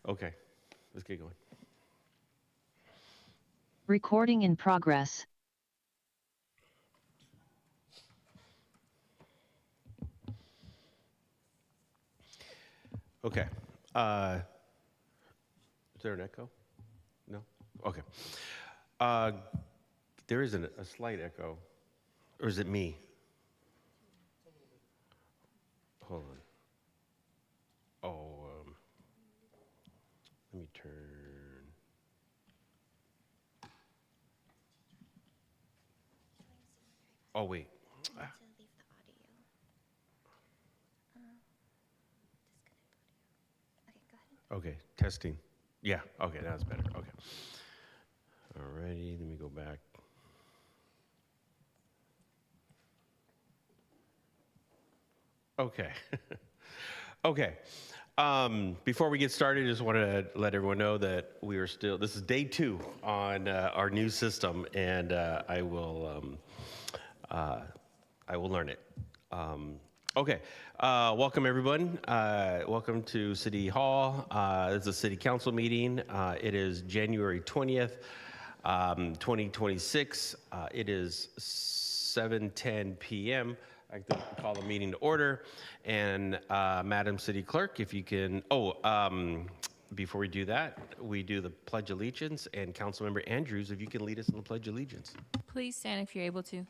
Okay, let's get going. Recording in progress. Okay. Is there an echo? No? Okay. There isn't a slight echo. Or is it me? Hold on. Oh, let me turn. Oh, wait. To leave the audio. Disconnect audio. Okay, go ahead. Okay, testing. Yeah, okay, that's better. Okay. Alrighty, let me go back. Okay. Okay. Before we get started, I just want to let everyone know that we are still, this is day 2 on our new system, and I will learn it. Okay, welcome everyone. Welcome to City Hall. This is a City Council meeting. It is January 20th, 2026. It is 7:10 p.m. I call the meeting to order. And Madam City Clerk, if you can, before we do that, we do the Pledge of Allegiance, and Councilmember Andrews, if you can lead us in the Pledge of Allegiance. Please stand if you're able to.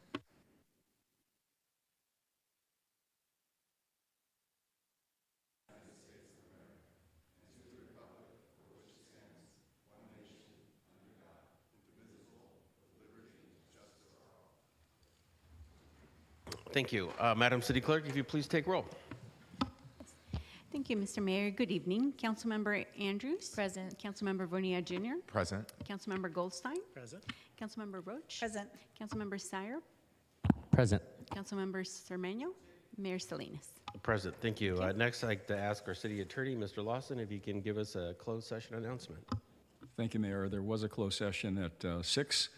Thank you. Madam City Clerk, if you please take roll. Thank you, Mr. Mayor. Good evening. Councilmember Andrews. Present. Councilmember Bonilla Jr. Present. Councilmember Goldstein. Present. Councilmember Roach. Present. Councilmember Sire. Present. Councilmember Cermeño. Mayor Salinas. Present. Thank you. Next, I'd like to ask our City Attorney, Mr. Lawson, if you can give us a closed session announcement. Thank you, Mayor. There was a closed session at 6.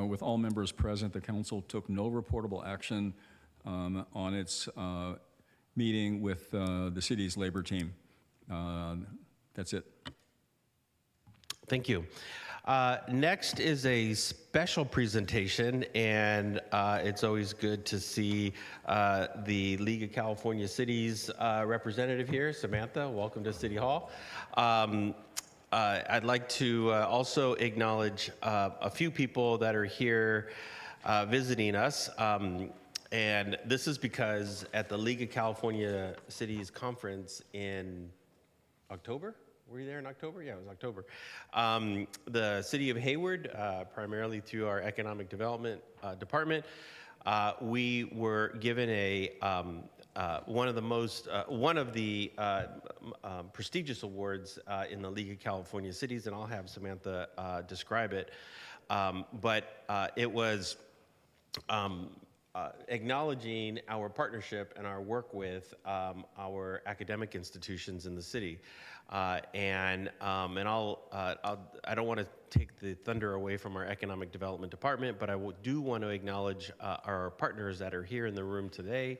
With all members present, the council took no reportable action on its meeting with the city's labor team. That's it. Thank you. Next is a special presentation, and it's always good to see the League of California Cities representative here. Samantha, welcome to City Hall. I'd like to also acknowledge a few people that are here visiting us. And this is because at the League of California Cities conference in October, were you there in October? Yeah, it was October. The city of Hayward, primarily through our economic development department, we were given one of the prestigious awards in the League of California Cities, and I'll have Samantha describe it. But it was acknowledging our partnership and our work with our academic institutions in the city. I don't want to take the thunder away from our economic development department, but I do want to acknowledge our partners that are here in the room today.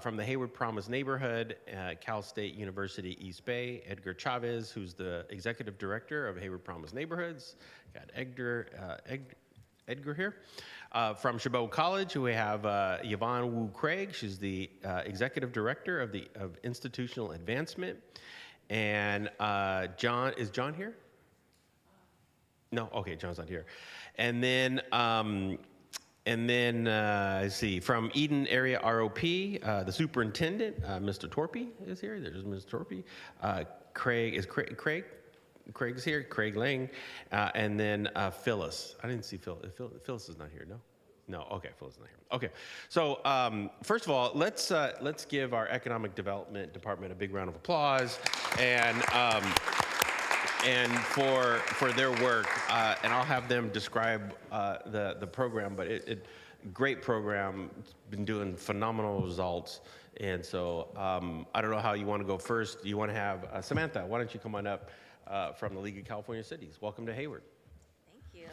From the Hayward Promise neighborhood, Cal State University East Bay, Edgar Chavez, who's the executive director of Hayward Promise Neighborhoods. Got Edgar here. From Chabot College, we have Yvonne Wu Craig. She's the executive director of institutional advancement. And is John here? No, okay, John's not here. And then I see from Eden Area ROP, the superintendent, Mr. Torpy is here. There's Mr. Torpy. Craig's here, Craig Lang, and then Phyllis. I didn't see Phyllis. Phyllis is not here, no? No, okay, Phyllis is not here. Okay, so first of all, let's give our economic development department a big round of applause, and for their work, and I'll have them describe the program, but great program, it's been doing phenomenal results. And so I don't know how you want to go first. You want to have Samantha, why don't you come on up from the League of California Cities. Welcome to Hayward. Thank you.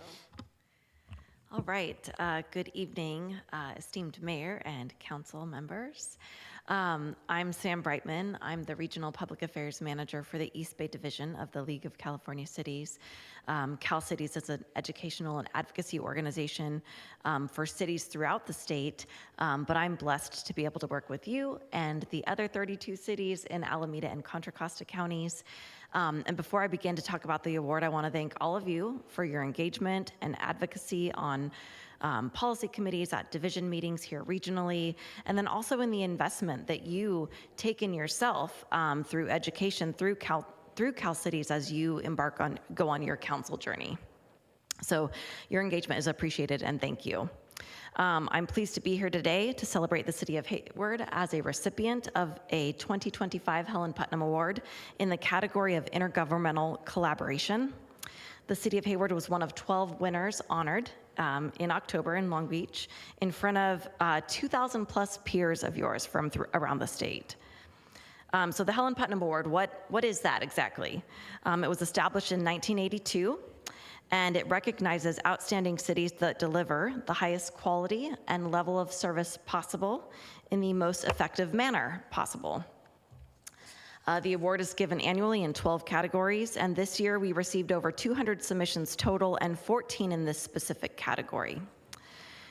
All right. Good evening, esteemed mayor and council members. I'm Sam Brightman. I'm the Regional Public Affairs Manager for the East Bay Division of the League of California Cities. Cal Cities is an educational and advocacy organization for cities throughout the state, but I'm blessed to be able to work with you and the other 32 cities in Alameda and Contra Costa counties. And before I begin to talk about the award, I want to thank all of you for your engagement and advocacy on policy committees, at division meetings here regionally, and then also in the investment that you take in yourself through education, through Cal Cities as you go on your council journey. So your engagement is appreciated, and thank you. I'm pleased to be here today to celebrate the City of Hayward as a recipient of a 2025 Helen Putnam Award in the category of Intergovernmental Collaboration. The City of Hayward was one of 12 winners honored in October in Long Beach in front of 2,000 plus peers of yours from around the state. So the Helen Putnam Award, what is that exactly? It was established in 1982. And it recognizes outstanding cities that deliver the highest quality and level of service possible in the most effective manner possible. The award is given annually in 12 categories, and this year we received over 200 submissions total and 14 in this specific category.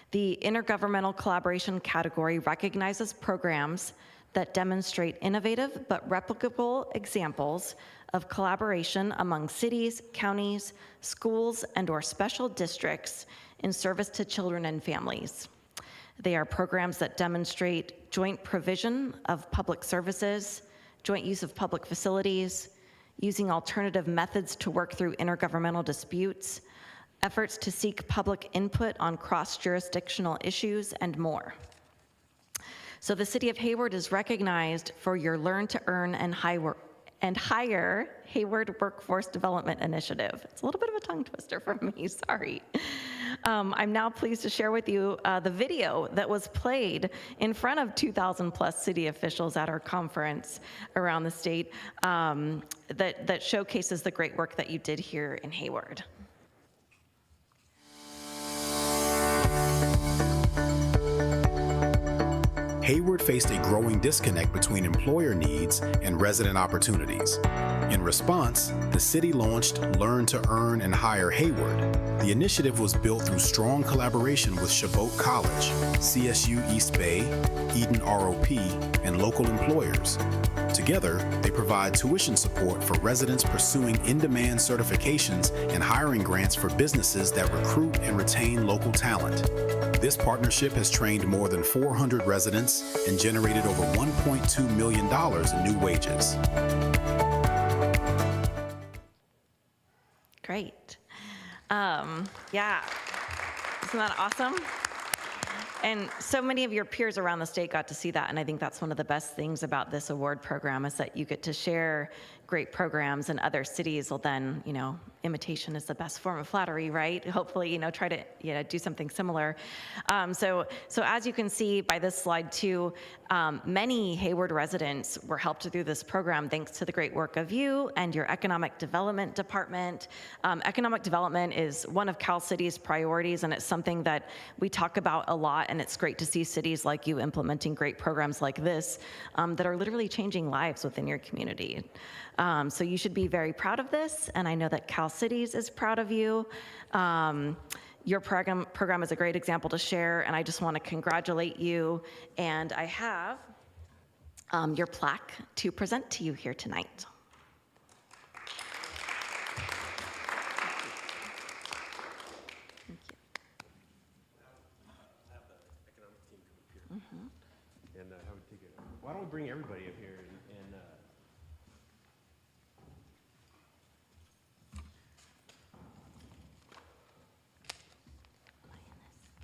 The Intergovernmental Collaboration category recognizes programs that demonstrate innovative but replicable examples of collaboration among cities, counties, schools, and/or special districts in service to children and families. They are programs that demonstrate joint provision of public services, joint use of public facilities, using alternative methods to work through intergovernmental disputes, efforts to seek public input on cross-jurisdictional issues, and more. So the City of Hayward is recognized for your Learn to Earn and Hire Hayward Workforce Development Initiative. It's a little bit of a tongue twister for me, sorry. I'm now pleased to share with you the video that was played in front of 2,000 plus city officials at our conference around the state that showcases the great work that you did here in Hayward. Hayward faced a growing disconnect between employer needs and resident opportunities. In response, the city launched Learn to Earn and Hire Hayward. The initiative was built through strong collaboration with Chabot College, CSU East Bay, Eden ROP, and local employers. Together, they provide tuition support for residents pursuing in-demand certifications and hiring grants for businesses that recruit and retain local talent. This partnership has trained more than 400 residents and generated over $1.2 million in new wages. Great. Yeah, isn't that awesome? And so many of your peers around the state got to see that, and I think that's one of the best things about this award program is that you get to share great programs, and other cities will then, imitation is the best form of flattery, right? Hopefully, try to, do something similar. So as you can see by this slide too, many Hayward residents were helped through this program thanks to the great work of you and your Economic Development Department. Economic development is one of Cal City's priorities, and it's something that we talk about a lot, and it's great to see cities like you implementing great programs like this that are literally changing lives within your community. So you should be very proud of this, and I know that Cal Cities is proud of you. Your program is a great example to share, and I just want to congratulate you. And I have your plaque to present to you here tonight. And have it take it. Why don't we bring everybody up here and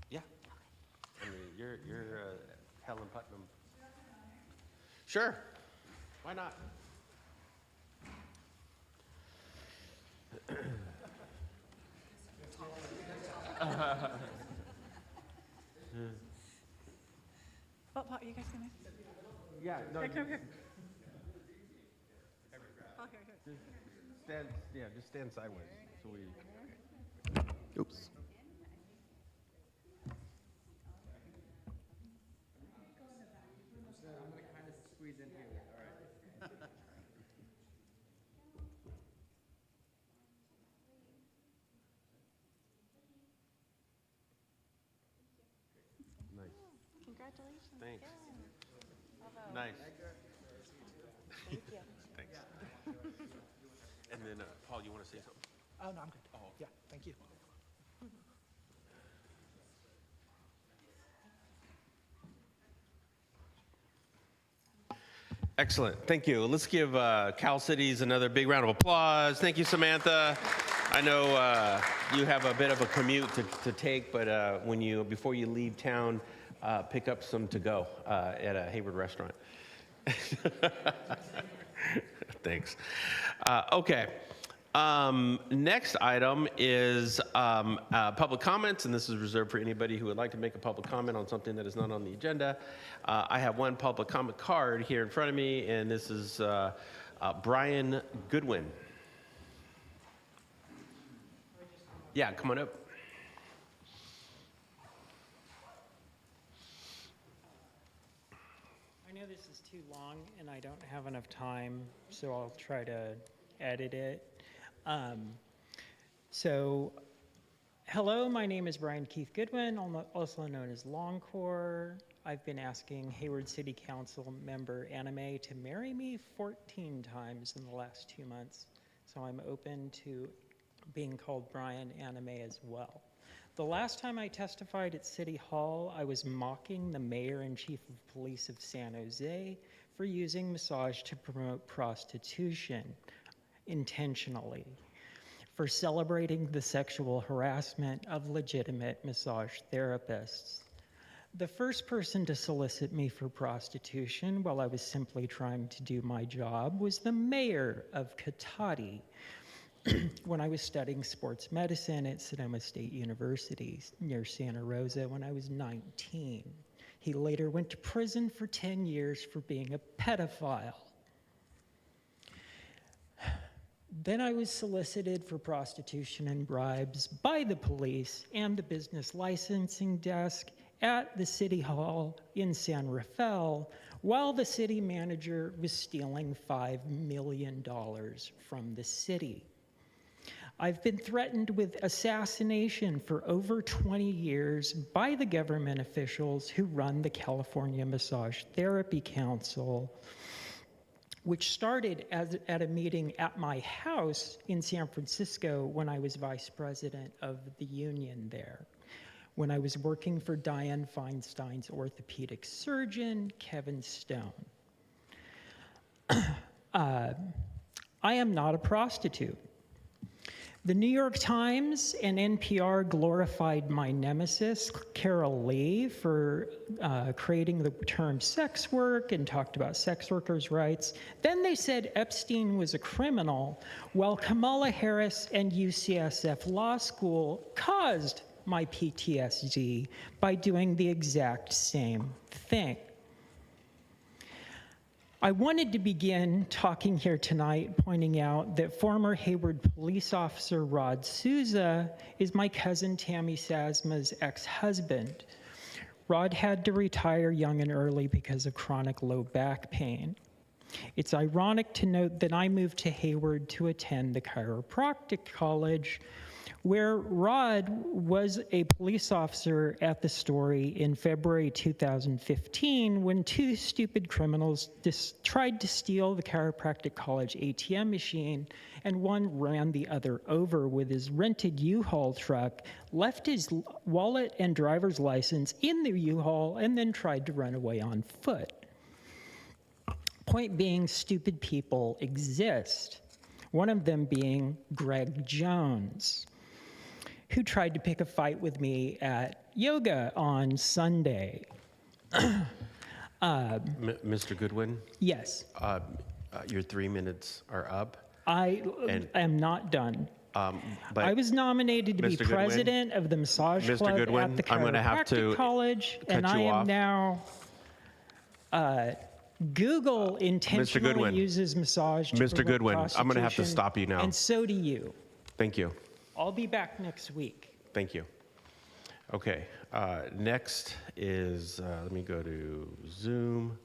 yeah. I mean, you're Helen Putnam. Sure. Why not? What are you guys gonna? Yeah, no. Come here. Just stand sideways. So we. Oops. Congratulations. Thanks. Nice. Thanks. And then, Paul, you want to say something? Oh, no, I'm good. Yeah, thank you. Excellent. Thank you. Let's give Cal Cities another big round of applause. Thank you, Samantha. I know you have a bit of a commute to take, but before you leave town, pick up some to go at a Hayward restaurant. Thanks. Okay. Next item is public comments, and this is reserved for anybody who would like to make a public comment on something that is not on the agenda. I have one public comment card here in front of me, and this is Brian Goodwin. Yeah, come on up. I know this is too long and I don't have enough time, so I'll try to edit it. Hello, my name is Brian Keith Goodwin, also known as Longcore. I've been asking Hayward City Council member Anna Mae to marry me 14 times in the last 2 months, so I'm open to being called Brian Anna Mae as well. The last time I testified at City Hall, I was mocking the mayor and chief of police of San Jose for using massage to promote prostitution intentionally, for celebrating the sexual harassment of legitimate massage therapists. The first person to solicit me for prostitution while I was simply trying to do my job was the mayor of Cotati when I was studying sports medicine at Sonoma State University near Santa Rosa when I was 19. He later went to prison for 10 years for being a pedophile. Then I was solicited for prostitution and bribes by the police and the business licensing desk at the City Hall in San Rafael while the city manager was stealing $5 million from the city. I've been threatened with assassination for over 20 years by the government officials who run the California Massage Therapy Council, which started at a meeting at my house in San Francisco when I was vice president of the union there, when I was working for Dianne Feinstein's orthopedic surgeon, Kevin Stone. I am not a prostitute. The New York Times and NPR glorified my nemesis, Carol Lee, for creating the term sex work and talked about sex workers' rights. Then they said Epstein was a criminal, while Kamala Harris and UCSF Law School caused my PTSD by doing the exact same thing. I wanted to begin talking here tonight pointing out that former Hayward police officer Rod Souza is my cousin Tammy Sasma's ex-husband. Rod had to retire young and early because of chronic low back pain. It's ironic to note that I moved to Hayward to attend the chiropractic college, where Rod was a police officer at the Story in February 2015 when two stupid criminals tried to steal the chiropractic college ATM machine, and one ran the other over with his rented U-Haul truck, left his wallet and driver's license in the U-Haul, and then tried to run away on foot. Point being, stupid people exist. One of them being Greg Jones, who tried to pick a fight with me at yoga on Sunday. Mr. Goodwin, Yes, your 3 minutes are up. I am not done. But I was nominated to be Mr. Goodwin, president of the massage Mr. club Goodwin, at the I'm gonna have to chiropractic college, cut and I you am off. now, Google intentionally Goodwin. uses massage to Mr. promote Goodwin, I'm gonna have to prostitution, stop you now. And so do you. Thank you. I'll be back next week. Thank you. Okay, next is, let me go to Zoom.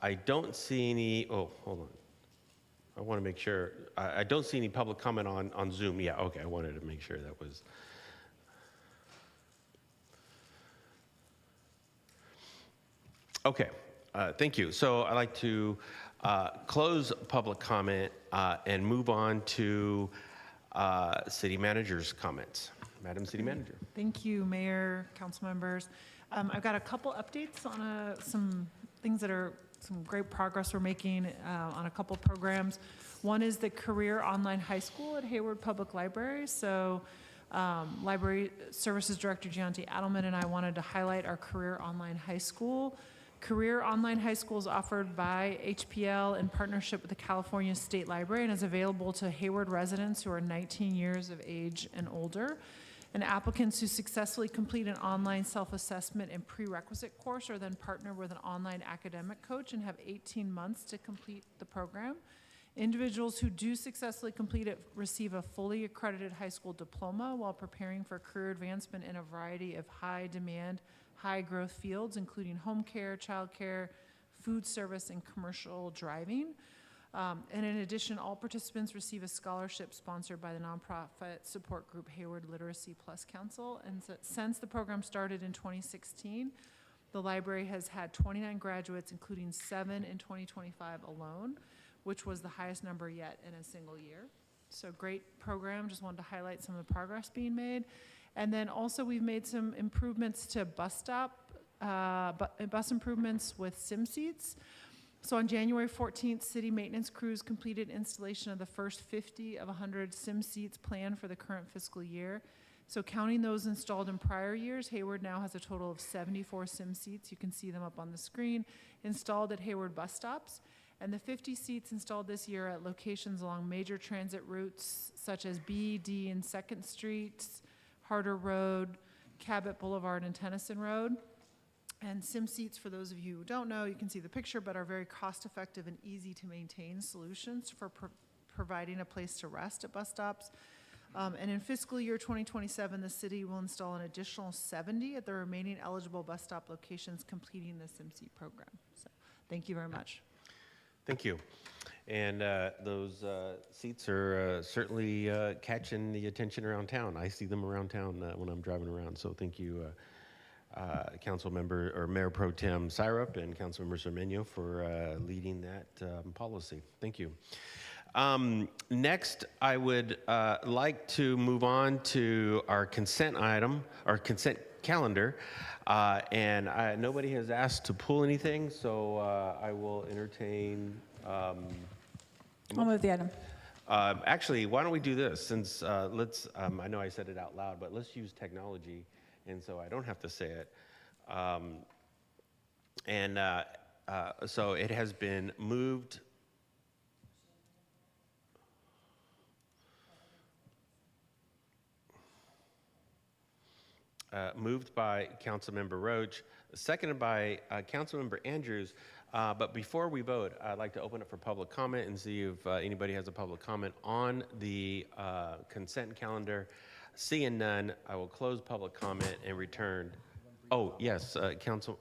I don't see any, oh, hold on. I want to make sure. I don't see any public comment on Zoom. Yeah, okay, I wanted to make sure that was. Okay, thank you. So I'd like to close public comment and move on to city manager's comments. Madam City Manager. Thank you, Mayor, council members. I've got a couple updates on some things that are some great progress we're making on a couple programs. One is the Career Online High School at Hayward Public Library. So Library Services Director Gianti Adelman and I wanted to highlight our Career Online High School. Career Online High School is offered by HPL in partnership with the California State Library and is available to Hayward residents who are 19 years of age and older. And applicants who successfully complete an online self-assessment and prerequisite course are then partnered with an online academic coach and have 18 months to complete the program. Individuals who do successfully complete it receive a fully accredited high school diploma while preparing for career advancement in a variety of high-demand, high-growth fields, including home care, child care, food service, and commercial driving. And in addition, all participants receive a scholarship sponsored by the nonprofit support group Hayward Literacy Plus Council. And since the program started in 2016, the library has had 29 graduates, including 7 in 2025 alone, which was the highest number yet in a single year. So great program, just wanted to highlight some of the progress being made. And then also we've made some improvements to bus improvements with sim seats. So on January 14th, city maintenance crews completed installation of the first 50 of 100 sim seats planned for the current fiscal year. So counting those installed in prior years, Hayward now has a total of 74 sim seats. You can see them up on the screen, installed at Hayward bus stops. And the 50 seats installed this year at locations along major transit routes such as B, D, and 2nd Streets, Harder Road, Cabot Boulevard, and Tennyson Road. And sim seats, for those of you who don't know, you can see the picture, but are very cost-effective and easy to maintain solutions for providing a place to rest at bus stops. And in fiscal year 2027, the city will install an additional 70 at the remaining eligible bus stop locations, completing the sim seat program. So thank you very much. Thank you. And those seats are certainly catching the attention around town. I see them around town when I'm driving around. So thank you, Council Member or Mayor Pro Tem Syrup and Council Member Cermeño for leading that policy. Thank you. Next, I would like to move on to our consent item, our consent calendar. And nobody has asked to pull anything, so I will entertain. I'll move the item. Actually, why don't we do this? Since I know I said it out loud, but let's use technology, and so I don't have to say it. So it has been moved. Moved by Councilmember Roach, seconded by Councilmember Andrews. But before we vote, I'd like to open it for public comment and see if anybody has a public comment on the consent calendar. Seeing none, I will close public comment and return. Oh, yes, Council,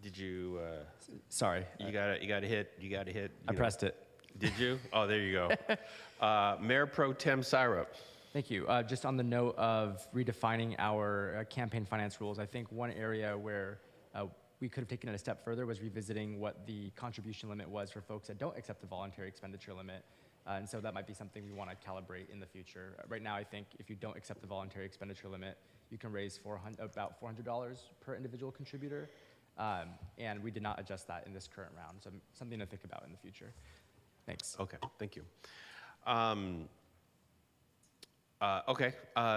did you? Sorry. You got to hit. I pressed it. Did you? Oh, there you go. Mayor Pro Tem Syrup. Thank you. Just on the note of redefining our campaign finance rules, I think one area where we could have taken it a step further was revisiting what the contribution limit was for folks that don't accept the voluntary expenditure limit. And so that might be something we want to calibrate in the future. Right now, I think if you don't accept the voluntary expenditure limit, you can raise about $400 per individual contributor. And we did not adjust that in this current round. So something to think about in the future. Thanks. Okay, thank you. Okay,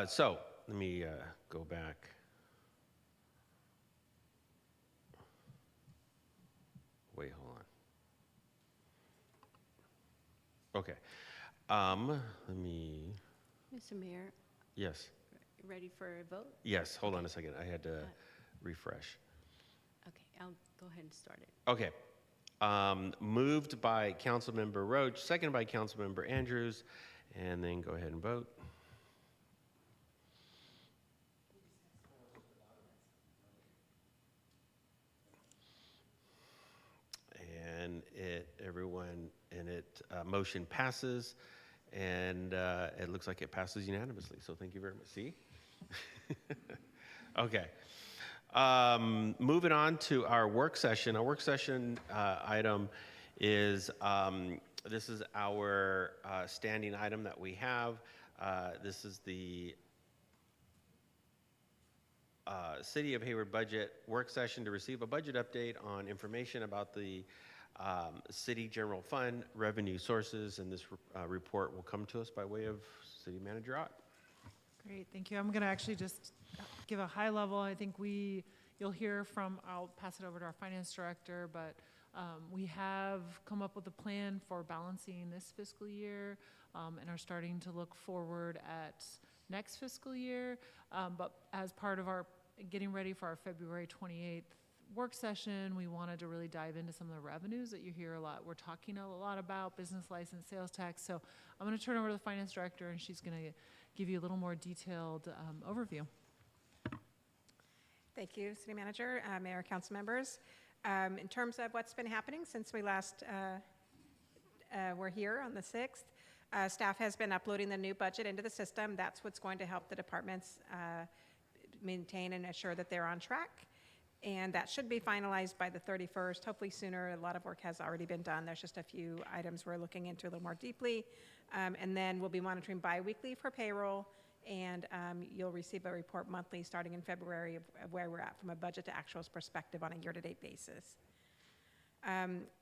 so let me go back. Wait, hold on. Okay, let me. Mr. Mayor, Yes. ready for a vote? Yes. Hold on a second. I had to refresh. Okay, I'll go ahead and start it. Okay. Moved by Councilmember Roach, seconded by Councilmember Andrews, and then go ahead and vote. Motion passes, and it looks like it passes unanimously. So thank you very much. See? Okay. Moving on to our work session. Our work session item is, this is our standing item that we have. This is the City of Hayward budget work session to receive a budget update on information about the city general fund revenue sources, and this report will come to us by way of City Manager Ott. Great, thank you. I'm going to actually just give a high level. I think you'll hear from, I'll pass it over to our finance director, but we have come up with a plan for balancing this fiscal year and are starting to look forward at next fiscal year. But as part of our getting ready for our February 28th work session, we wanted to really dive into some of the revenues that you hear a lot. We're talking a lot about business license, sales tax. So I'm going to turn over to the finance director, and she's going to give you a little more detailed overview. Thank you, City Manager, Mayor, Council members. In terms of what's been happening since we last were here on the 6th, staff has been uploading the new budget into the system. That's what's going to help the departments maintain and assure that they're on track. And that should be finalized by the 31st, hopefully sooner. A lot of work has already been done. There's just a few items we're looking into a little more deeply. And then we'll be monitoring bi-weekly for payroll, and you'll receive a report monthly starting in February of where we're at from a budget to actuals perspective on a year-to-date basis.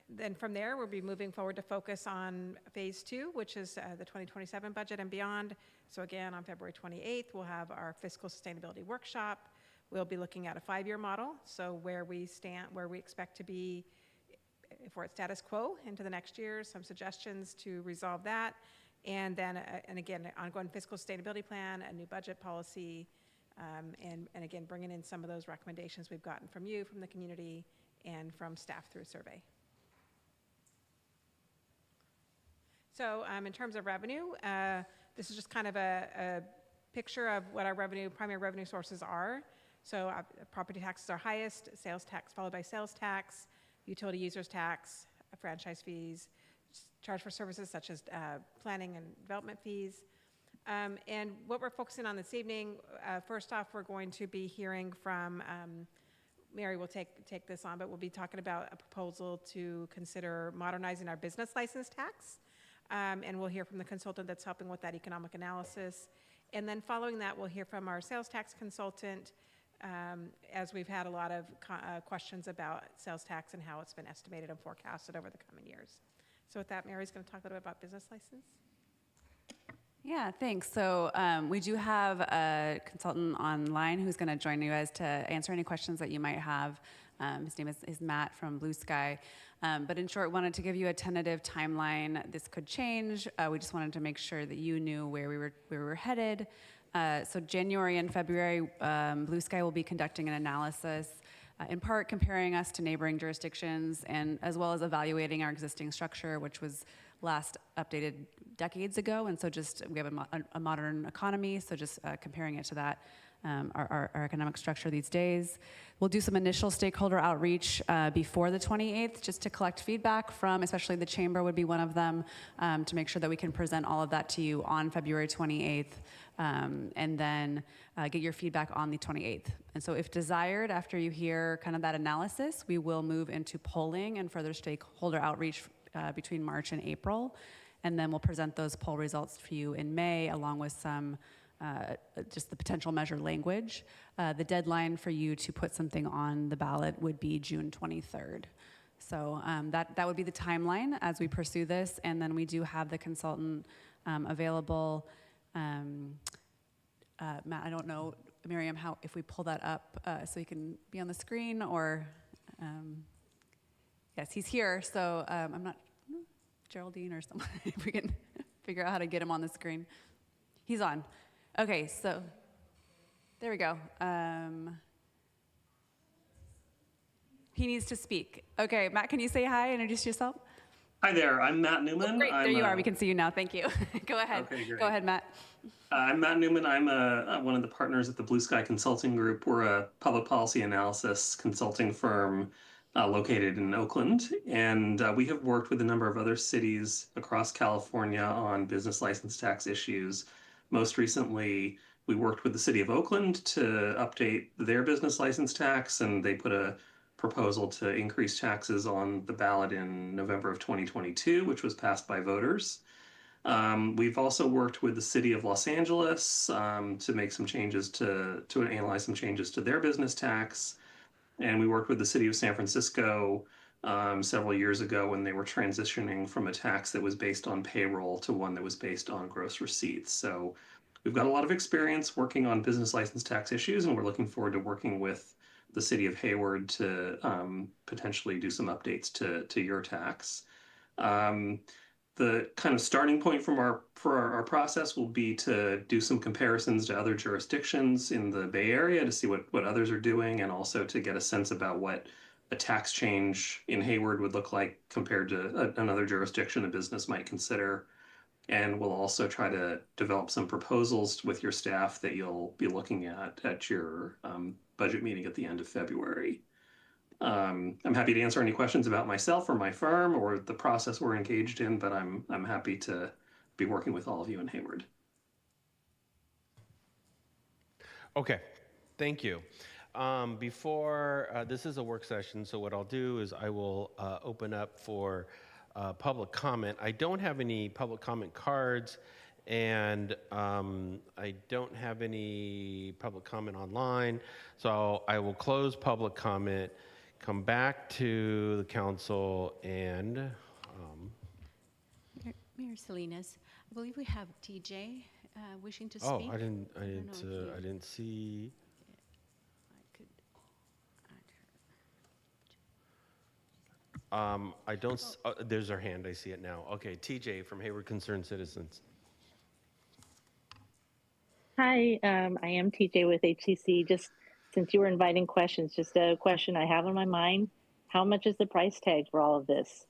Then from there, we'll be moving forward to focus on phase 2, which is the 2027 budget and beyond. So again, on February 28th, we'll have our fiscal sustainability workshop. We'll be looking at a 5-year model, so where we stand, where we expect to be if we're at status quo into the next year, some suggestions to resolve that. And then, and again, ongoing fiscal sustainability plan, a new budget policy, and again, bringing in some of those recommendations we've gotten from you, from the community, and from staff through a survey. So in terms of revenue, this is just kind of a picture of what our primary revenue sources are. So property taxes are highest, sales tax followed by sales tax, utility users tax, franchise fees, charge for services such as planning and development fees. And what we're focusing on this evening, first off, we're going to be hearing from, Mary will take this on, but we'll be talking about a proposal to consider modernizing our business license tax. And we'll hear from the consultant that's helping with that economic analysis. And then following that, we'll hear from our sales tax consultant, as we've had a lot of questions about sales tax and how it's been estimated and forecasted over the coming years. So with that, Mary's going to talk a little bit about business license. Yeah, thanks. So we do have a consultant online who's going to join you guys to answer any questions that you might have. His name is Matt from Blue Sky. But in short, wanted to give you a tentative timeline. This could change. We just wanted to make sure that you knew where we were headed. So January and February, Blue Sky will be conducting an analysis, in part comparing us to neighboring jurisdictions, and as well as evaluating our existing structure, which was last updated decades ago. And so we have a modern economy, so just comparing it to that, our economic structure these days. We'll do some initial stakeholder outreach before the 28th, just to collect feedback from, especially the chamber would be one of them, to make sure that we can present all of that to you on February 28th, and then get your feedback on the 28th. And so if desired, after you hear kind of that analysis, we will move into polling and further stakeholder outreach between March and April. And then we'll present those poll results for you in May, along with some just the potential measure language. The deadline for you to put something on the ballot would be June 23rd. So that would be the timeline as we pursue this. And then we do have the consultant available. Matt, I don't know, Miriam, if we pull that up so he can be on the screen, or yes, he's here. So I'm not, Geraldine or someone, if we can figure out how to get him on the screen. He's on. Okay, so there we go. He needs to speak. Okay, Matt, can you say hi, introduce yourself? Hi there, I'm Matt Newman. Oh, great, there you are. We can see you now. Thank you. Go ahead. Okay, great. Go ahead, Matt. I'm Matt Newman. I'm one of the partners at the Blue Sky Consulting Group. We're a public policy analysis consulting firm located in Oakland. And we have worked with a number of other cities across California on business license tax issues. Most recently, we worked with the city of Oakland to update their business license tax, and they put a proposal to increase taxes on the ballot in November of 2022, which was passed by voters. We've also worked with the city of Los Angeles to make some changes to analyze some changes to their business tax. And we worked with the city of San Francisco several years ago when they were transitioning from a tax that was based on payroll to one that was based on gross receipts. So we've got a lot of experience working on business license tax issues, and we're looking forward to working with the city of Hayward to potentially do some updates to your tax. The kind of starting point for our process will be to do some comparisons to other jurisdictions in the Bay Area to see what others are doing, and also to get a sense about what a tax change in Hayward would look like compared to another jurisdiction a business might consider. And we'll also try to develop some proposals with your staff that you'll be looking at your budget meeting at the end of February. I'm happy to answer any questions about myself or my firm or the process we're engaged in, but I'm happy to be working with all of you in Hayward. Okay, thank you. Before, this is a work session, so what I'll do is I will open up for public comment. I don't have any public comment cards, and I don't have any public comment online, so I will close public comment, come back to the council, and Mayor Salinas, I believe we have TJ wishing to speak. oh, I didn't see. I could add her. I don't. There's her hand. I see it now. Okay, TJ from Hayward Concerned Citizens. Hi, I am TJ with HCC. Just since you were inviting questions, just a question I have on my mind. How much is the price tag for all of this?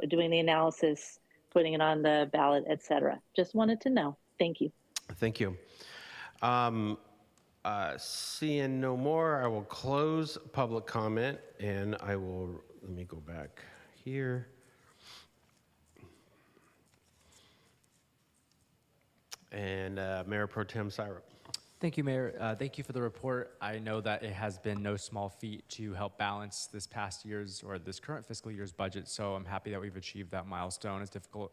Doing the analysis, putting it on the ballot, et cetera. Just wanted to know. Thank you. Thank you. Seeing no more, I will close public comment, and I will, let me go back here. And Mayor Pro Tem Syrup. Thank you, Mayor. Thank you for the report. I know that it has been no small feat to help balance this past year's or this current fiscal year's budget, so I'm happy that we've achieved that milestone. As difficult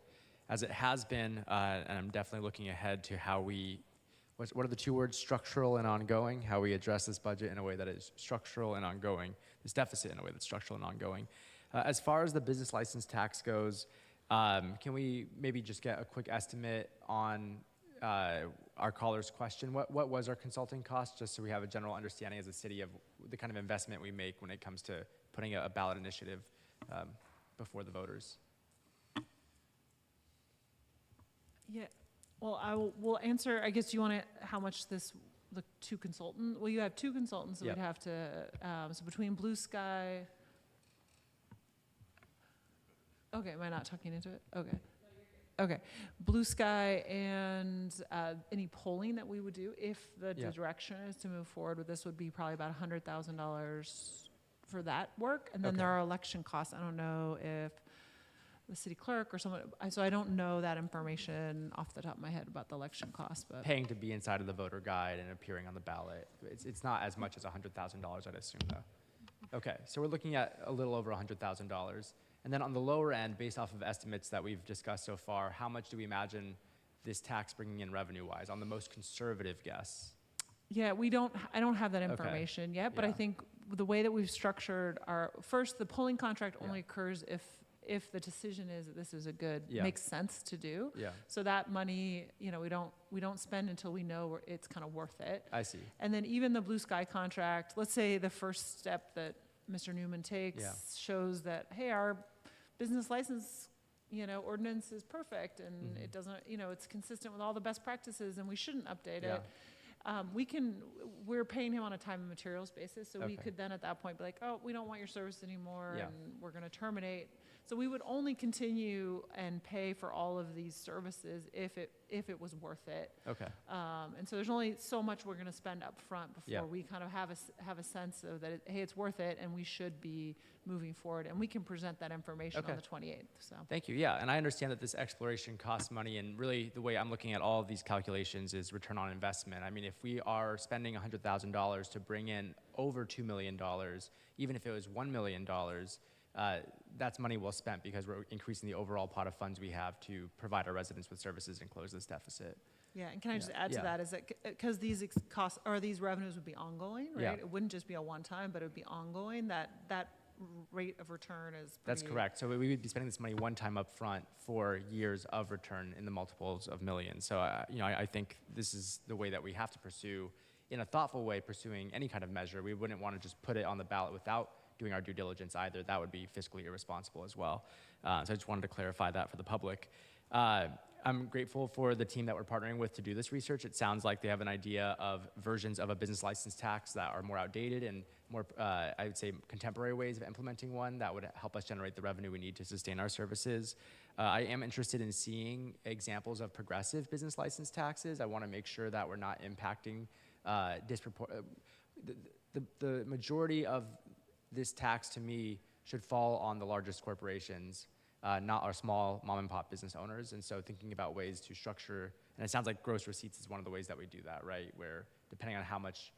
as it has been, and I'm definitely looking ahead to how what are the two words, structural and ongoing, how we address this budget in a way that is structural and ongoing, this deficit in a way that's structural and ongoing. As far as the business license tax goes, can we maybe just get a quick estimate on our caller's question? What was our consulting cost, just so we have a general understanding as a city of the kind of investment we make when it comes to putting a ballot initiative before the voters? Yeah, well, we'll answer, I guess you want to, how much the two consultants, well, you have two consultants, so Yep. we'd have to, so between Blue Sky, okay, am I not talking into it? Okay. Okay, Blue Sky and any polling that we would do, if the Yeah. direction is to move forward with this, would be probably about $100,000 for that work. And then Okay. there are election costs. I don't know if the city clerk or someone, so I don't know that information off the top of my head about the election costs, but. Paying to be inside of the voter guide and appearing on the ballot. It's not as much as $100,000, I'd assume, though. Okay, so we're looking at a little over $100,000. And then on the lower end, based off of estimates that we've discussed so far, how much do we imagine this tax bringing in revenue-wise on the most conservative guess? Yeah, I don't have that information yet, but I Yeah. think the way that we've structured first, the polling contract only occurs if the decision is that this is makes sense to do. Yeah. So that money, we don't spend until we know it's kind of worth it. I see. And then even the Blue Sky contract, let's say the first step that Mr. Newman takes shows that, hey, our business license, ordinance is perfect, and it doesn't, it's consistent with all the best practices, and we shouldn't update it. We're paying him on a time and materials basis, so we could then at that point be like, oh, we don't want your service anymore, and we're going to terminate. So we would only continue and pay for all of these services if if it was worth it. Okay. And so there's only so much we're going to spend up front before Yeah. we kind of have a sense of that, hey, it's worth it, and we should be moving forward. And we can present that information Okay. on the 28th. So. Thank you. Yeah, and I understand that this exploration costs money, and really the way I'm looking at all of these calculations is return on investment. I mean, if we are spending $100,000 to bring in over $2 million, even if it was $1 million, that's money well spent because we're increasing the overall pot of funds we have to provide our residents with services and close this deficit. Yeah, and can I just add to Yeah. that is that because these costs or these revenues would be ongoing, right? Yeah. It wouldn't just be a one-time, but it would be ongoing. That rate of return is That's pretty- correct. So we would be spending this money one time up front for years of return in the multiples of millions. So I think this is the way that we have to pursue, in a thoughtful way, pursuing any kind of measure. We wouldn't want to just put it on the ballot without doing our due diligence either. That would be fiscally irresponsible as well. So I just wanted to clarify that for the public. I'm grateful for the team that we're partnering with to do this research. It sounds like they have an idea of versions of a business license tax that are more outdated and more, I would say, contemporary ways of implementing one that would help us generate the revenue we need to sustain our services. I am interested in seeing examples of progressive business license taxes. I want to make sure that we're not impacting the majority of this tax, to me, should fall on the largest corporations, not our small mom and pop business owners. And so thinking about ways to structure, and it sounds like gross receipts is one of the ways that we do that, right? Where depending on how much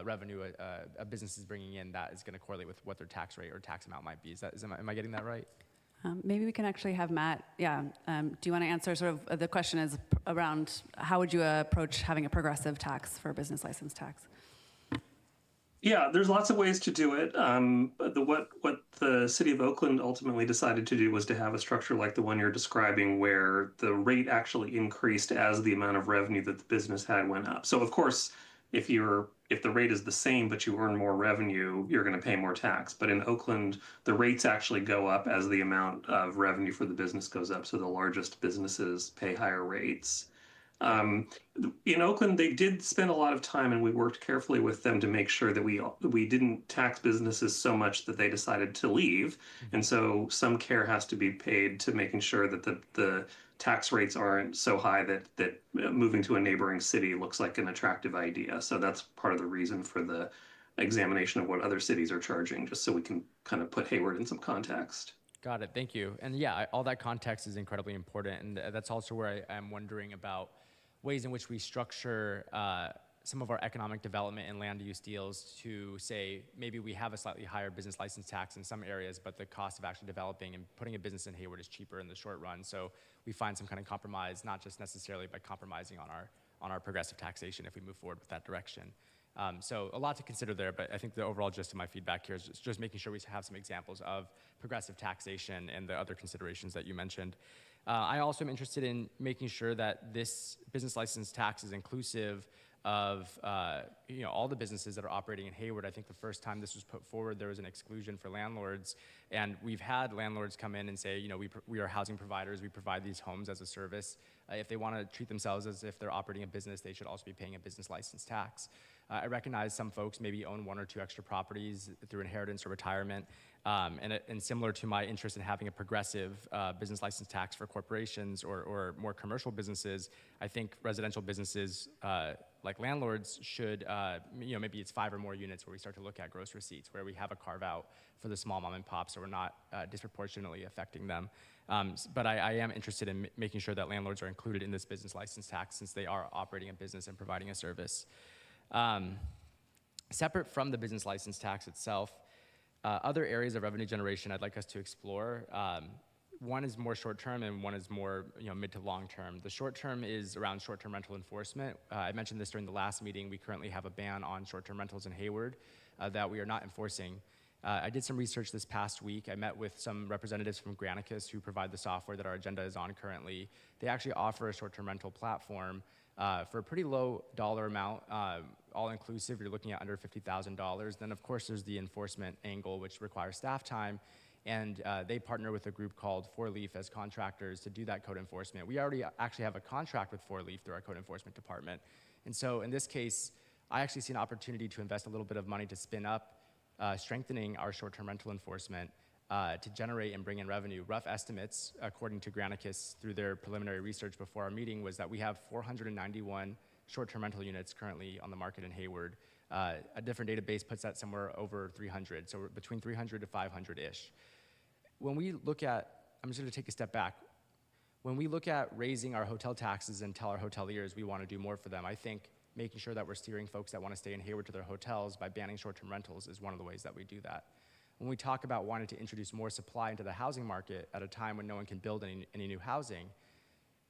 revenue a business is bringing in, that is going to correlate with what their tax rate or tax amount might be. Am I getting that right? Maybe we can actually have Matt, do you want to answer sort of, the question is around how would you approach having a progressive tax for a business license tax? Yeah, there's lots of ways to do it. What the city of Oakland ultimately decided to do was to have a structure like the one you're describing, where the rate actually increased as the amount of revenue that the business had went up. So of course, if the rate is the same but you earn more revenue, you're going to pay more tax. But in Oakland, the rates actually go up as the amount of revenue for the business goes up. So the largest businesses pay higher rates. In Oakland, they did spend a lot of time, and we worked carefully with them to make sure that we didn't tax businesses so much that they decided to leave. And so some care has to be paid to making sure that the tax rates aren't so high that moving to a neighboring city looks like an attractive idea. So that's part of the reason for the examination of what other cities are charging, just so we can kind of put Hayward in some context. Got it. Thank you. And yeah, all that context is incredibly important. And that's also where I'm wondering about ways in which we structure some of our economic development and land use deals to say maybe we have a slightly higher business license tax in some areas, but the cost of actually developing and putting a business in Hayward is cheaper in the short run. So we find some kind of compromise, not just necessarily by compromising on our progressive taxation if we move forward with that direction. So a lot to consider there, but I think the overall gist of my feedback here is just making sure we have some examples of progressive taxation and the other considerations that you mentioned. I also am interested in making sure that this business license tax is inclusive of all the businesses that are operating in Hayward. I think the first time this was put forward, there was an exclusion for landlords, and we've had landlords come in and say, we are housing providers, we provide these homes as a service. If they want to treat themselves as if they're operating a business, they should also be paying a business license tax. I recognize some folks maybe own one or two extra properties through inheritance or retirement, and similar to my interest in having a progressive business license tax for corporations or more commercial businesses, I think residential businesses like landlords should, maybe it's 5 or more units where we start to look at gross receipts, where we have a carve out for the small mom and pop so we're not disproportionately affecting them. But I am interested in making sure that landlords are included in this business license tax since they are operating a business and providing a service. Separate from the business license tax itself, other areas of revenue generation I'd like us to explore. One is more short-term and one is more mid to long-term. The short-term is around short-term rental enforcement. I mentioned this during the last meeting. We currently have a ban on short-term rentals in Hayward that we are not enforcing. I did some research this past week. I met with some representatives from Granicus who provide the software that our agenda is on currently. They actually offer a short-term rental platform for a pretty low dollar amount, all-inclusive. You're looking at under $50,000. Then, of course, there's the enforcement angle, which requires staff time. And they partner with a group called 4Leaf as contractors to do that code enforcement. We already actually have a contract with 4Leaf through our code enforcement department. And so in this case, I actually see an opportunity to invest a little bit of money to spin up strengthening our short-term rental enforcement to generate and bring in revenue. Rough estimates, according to Granicus, through their preliminary research before our meeting, was that we have 491 short-term rental units currently on the market in Hayward. A different database puts that somewhere over 300, so we're between 300 to 500-ish. When we look at, I'm just going to take a step back. When we look at raising our hotel taxes and tell our hoteliers we want to do more for them, I think making sure that we're steering folks that want to stay in Hayward to their hotels by banning short-term rentals is one of the ways that we do that. When we talk about wanting to introduce more supply into the housing market at a time when no one can build any new housing,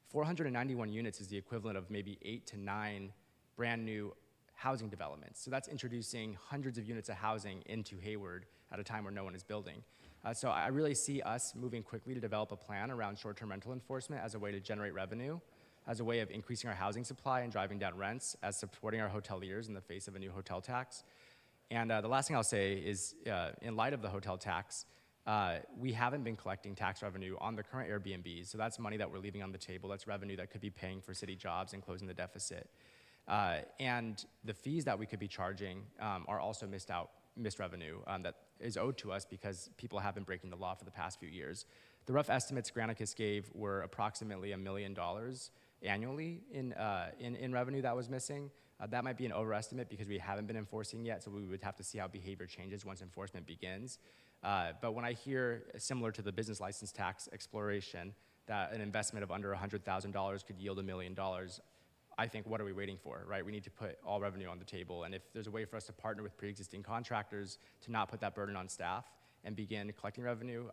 491 units is the equivalent of maybe 8 to 9 brand new housing developments. So that's introducing hundreds of units of housing into Hayward at a time where no one is building. So I really see us moving quickly to develop a plan around short-term rental enforcement as a way to generate revenue, as a way of increasing our housing supply and driving down rents, as supporting our hoteliers in the face of a new hotel tax. And the last thing I'll say is, in light of the hotel tax, we haven't been collecting tax revenue on the current Airbnbs, so that's money that we're leaving on the table. That's revenue that could be paying for city jobs and closing the deficit. And the fees that we could be charging are also missed revenue that is owed to us because people have been breaking the law for the past few years. The rough estimates Granicus gave were approximately $1 million annually in revenue that was missing. That might be an overestimate because we haven't been enforcing yet, so we would have to see how behavior changes once enforcement begins. But when I hear, similar to the business license tax exploration, that an investment of under $100,000 could yield $1 million, I think, what are we waiting for, right? We need to put all revenue on the table. And if there's a way for us to partner with pre-existing contractors to not put that burden on staff and begin collecting revenue,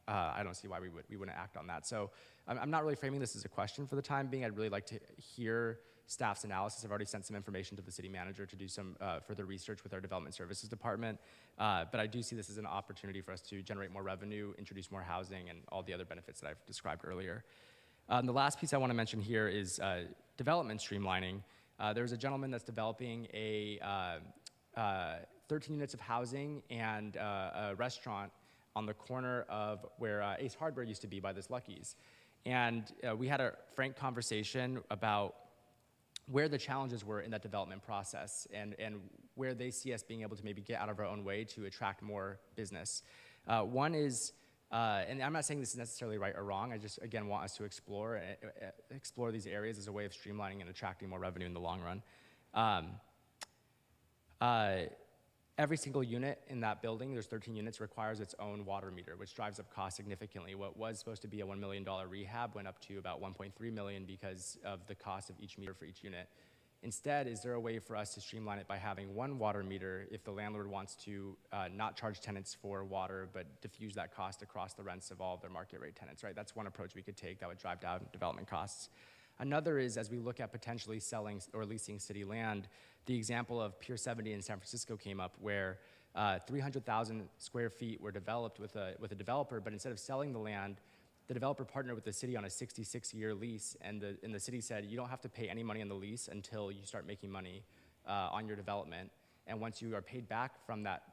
I don't see why we wouldn't act on that. So I'm not really framing this as a question for the time being. I'd really like to hear staff's analysis. I've already sent some information to the city manager to do some further research with our development services department. But I do see this as an opportunity for us to generate more revenue, introduce more housing, and all the other benefits that I've described earlier. The last piece I want to mention here is development streamlining. There's a gentleman that's developing a 13 units of housing and a restaurant on the corner of where Ace Hardware used to be by this Lucky's. And we had a frank conversation about where the challenges were in that development process and where they see us being able to maybe get out of our own way to attract more business. One is, and I'm not saying this is necessarily right or wrong, I just, again, want us to explore these areas as a way of streamlining and attracting more revenue in the long run. Every single unit in that building, there's 13 units, requires its own water meter, which drives up cost significantly. What was supposed to be a $1 million rehab went up to about $1.3 million because of the cost of each meter for each unit. Instead, is there a way for us to streamline it by having one water meter if the landlord wants to not charge tenants for water, but diffuse that cost across the rents of all of their market rate tenants, right? That's one approach we could take that would drive down development costs. Another is, as we look at potentially selling or leasing city land, the example of Pier 70 in San Francisco came up where 300,000 square feet were developed with a developer, but instead of selling the land, the developer partnered with the city on a 66-year lease, and the city said, you don't have to pay any money on the lease until you start making money on your development. And once you are paid back from that,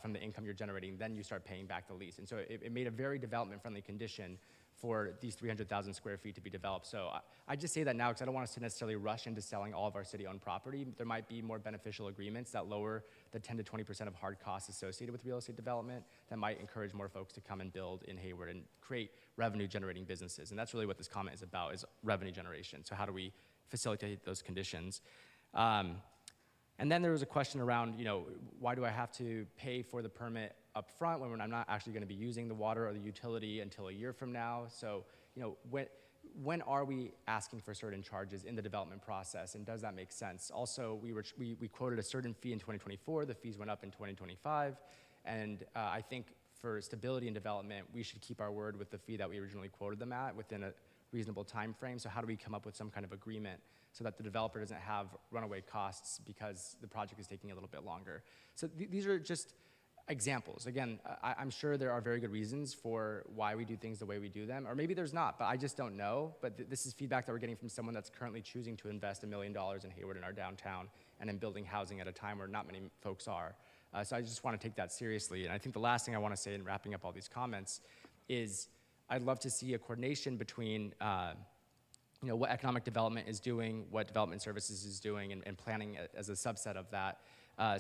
from the income you're generating, then you start paying back the lease. And so it made a very development-friendly condition for these 300,000 square feet to be developed. So I just say that now because I don't want us to necessarily rush into selling all of our city-owned property. There might be more beneficial agreements that lower the 10 to 20% of hard costs associated with real estate development that might encourage more folks to come and build in Hayward and create revenue-generating businesses. And that's really what this comment is about, is revenue generation. So how do we facilitate those conditions? And then there was a question around, why do I have to pay for the permit up front when I'm not actually going to be using the water or the utility until a year from now? So, when are we asking for certain charges in the development process, and does that make sense? Also, we quoted a certain fee in 2024. The fees went up in 2025, and I think for stability and development, we should keep our word with the fee that we originally quoted them at within a reasonable time frame. So how do we come up with some kind of agreement so that the developer doesn't have runaway costs because the project is taking a little bit longer? So these are just examples. Again, I'm sure there are very good reasons for why we do things the way we do them, or maybe there's not, but I just don't know. But this is feedback that we're getting from someone that's currently choosing to invest $1 million in Hayward in our downtown and in building housing at a time where not many folks are. So I just want to take that seriously. And I think the last thing I want to say in wrapping up all these comments is I'd love to see a coordination between what economic development is doing, what development services is doing, and planning as a subset of that,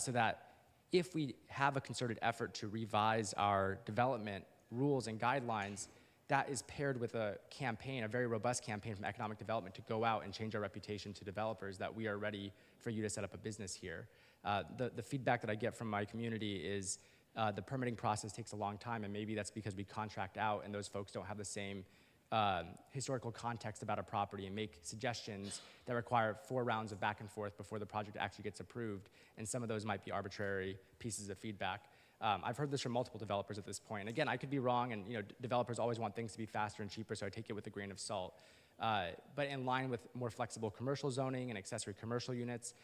so that if we have a concerted effort to revise our development rules and guidelines, that is paired with a campaign, a very robust campaign from economic development to go out and change our reputation to developers that we are ready for you to set up a business here. The feedback that I get from my community is the permitting process takes a long time, and maybe that's because we contract out and those folks don't have the same historical context about a property and make suggestions that require 4 rounds of back and forth before the project actually gets approved, and some of those might be arbitrary pieces of feedback. I've heard this from multiple developers at this point. And again, I could be wrong, and developers always want things to be faster and cheaper, so I take it with a grain of salt. But in line with more flexible commercial zoning and accessory commercial units,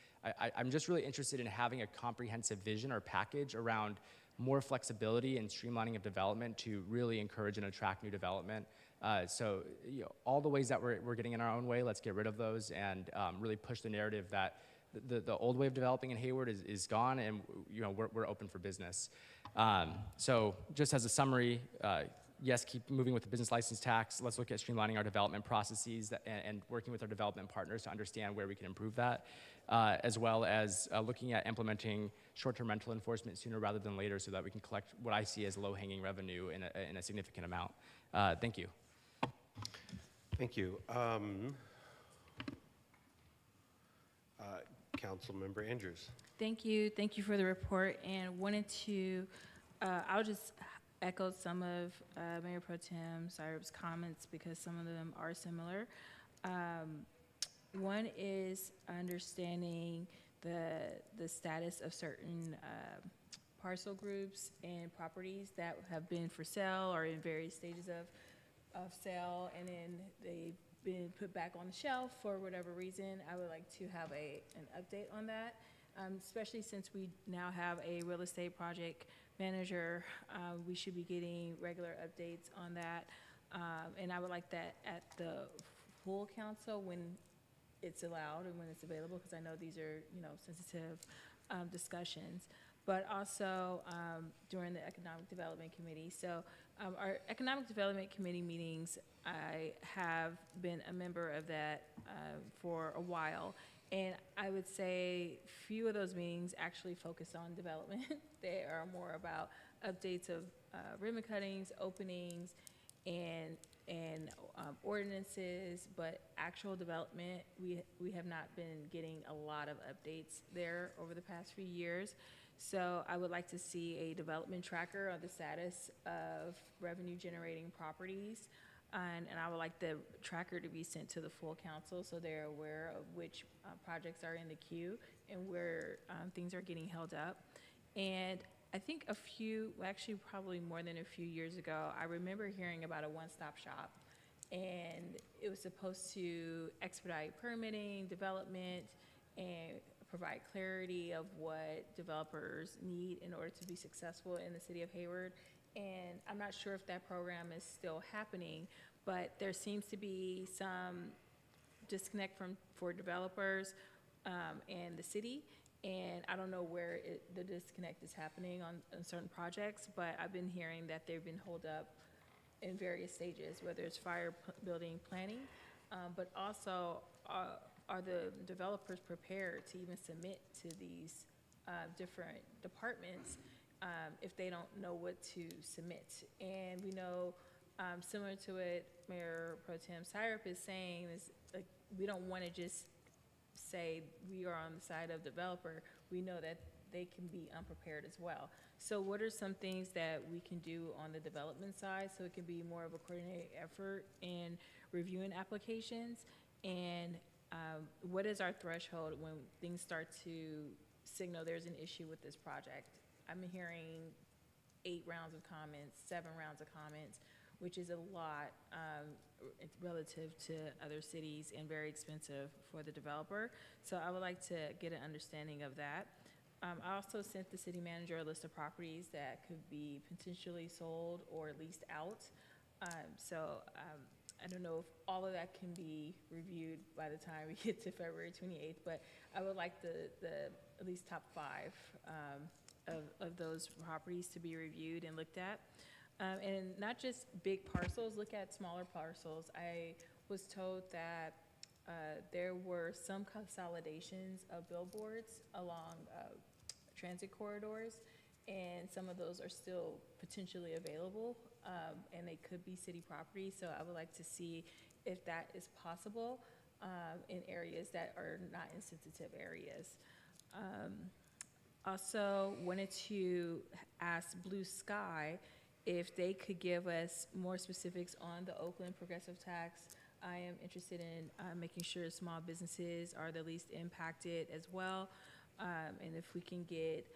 I'm just really interested in having a comprehensive vision or package around more flexibility and streamlining of development to really encourage and attract new development. So all the ways that we're getting in our own way, let's get rid of those and really push the narrative that the old way of developing in Hayward is gone, and we're open for business. So just as a summary, yes, keep moving with the business license tax. Let's look at streamlining our development processes and working with our development partners to understand where we can improve that, as well as looking at implementing short-term rental enforcement sooner rather than later so that we can collect what I see as low-hanging revenue in a significant amount. Thank you. Thank you. Councilmember Andrews. Thank you. Thank you for the report. And wanted to, I'll just echo some of Mayor Pro Tem Syrup's comments because some of them are similar. One is understanding the status of certain parcel groups and properties that have been for sale or in various stages of sale, and then they've been put back on the shelf for whatever reason. I would like to have an update on that, especially since we now have a real estate project manager. We should be getting regular updates on that, and I would like that at the full council when it's allowed and when it's available, because I know these are sensitive discussions, but also during the Economic Development Committee. So our Economic Development Committee meetings, I have been a member of that for a while, and I would say few of those meetings actually focus on development. They are more about updates of ribbon cuttings, openings, and ordinances, but actual development, we have not been getting a lot of updates there over the past few years. So I would like to see a development tracker on the status of revenue generating properties. And I would like the tracker to be sent to the full council so they're aware of which projects are in the queue and where things are getting held up. And I think actually probably more than a few years ago, I remember hearing about a one-stop shop, and it was supposed to expedite permitting, development, and provide clarity of what developers need in order to be successful in the city of Hayward. And I'm not sure if that program is still happening, but there seems to be some disconnect for developers and the city. And I don't know where the disconnect is happening on certain projects, but I've been hearing that they've been held up in various stages, whether it's fire building planning, but also are the developers prepared to even submit to these different departments if they don't know what to submit? And we know, similar to what Mayor Pro Tem Syrup is saying, is like, we don't want to just say we are on the side of developer. We know that they can be unprepared as well. So what are some things that we can do on the development side so it can be more of a coordinated effort in reviewing applications? And what is our threshold when things start to signal there's an issue with this project? I'm hearing 8 rounds of comments, 7 rounds of comments, which is a lot relative to other cities and very expensive for the developer. So I would like to get an understanding of that. I also sent the city manager a list of properties that could be potentially sold or leased out. I don't know if all of that can be reviewed by the time we get to February 28th, but I would like the at least top 5 of those properties to be reviewed and looked at. And not just big parcels, look at smaller parcels. I was told that there were some consolidations of billboards along transit corridors, and some of those are still potentially available and they could be city property. So I would like to see if that is possible in areas that are not in sensitive areas. Also wanted to ask Blue Sky if they could give us more specifics on the Oakland progressive tax. I am interested in making sure small businesses are the least impacted as well. And if we can get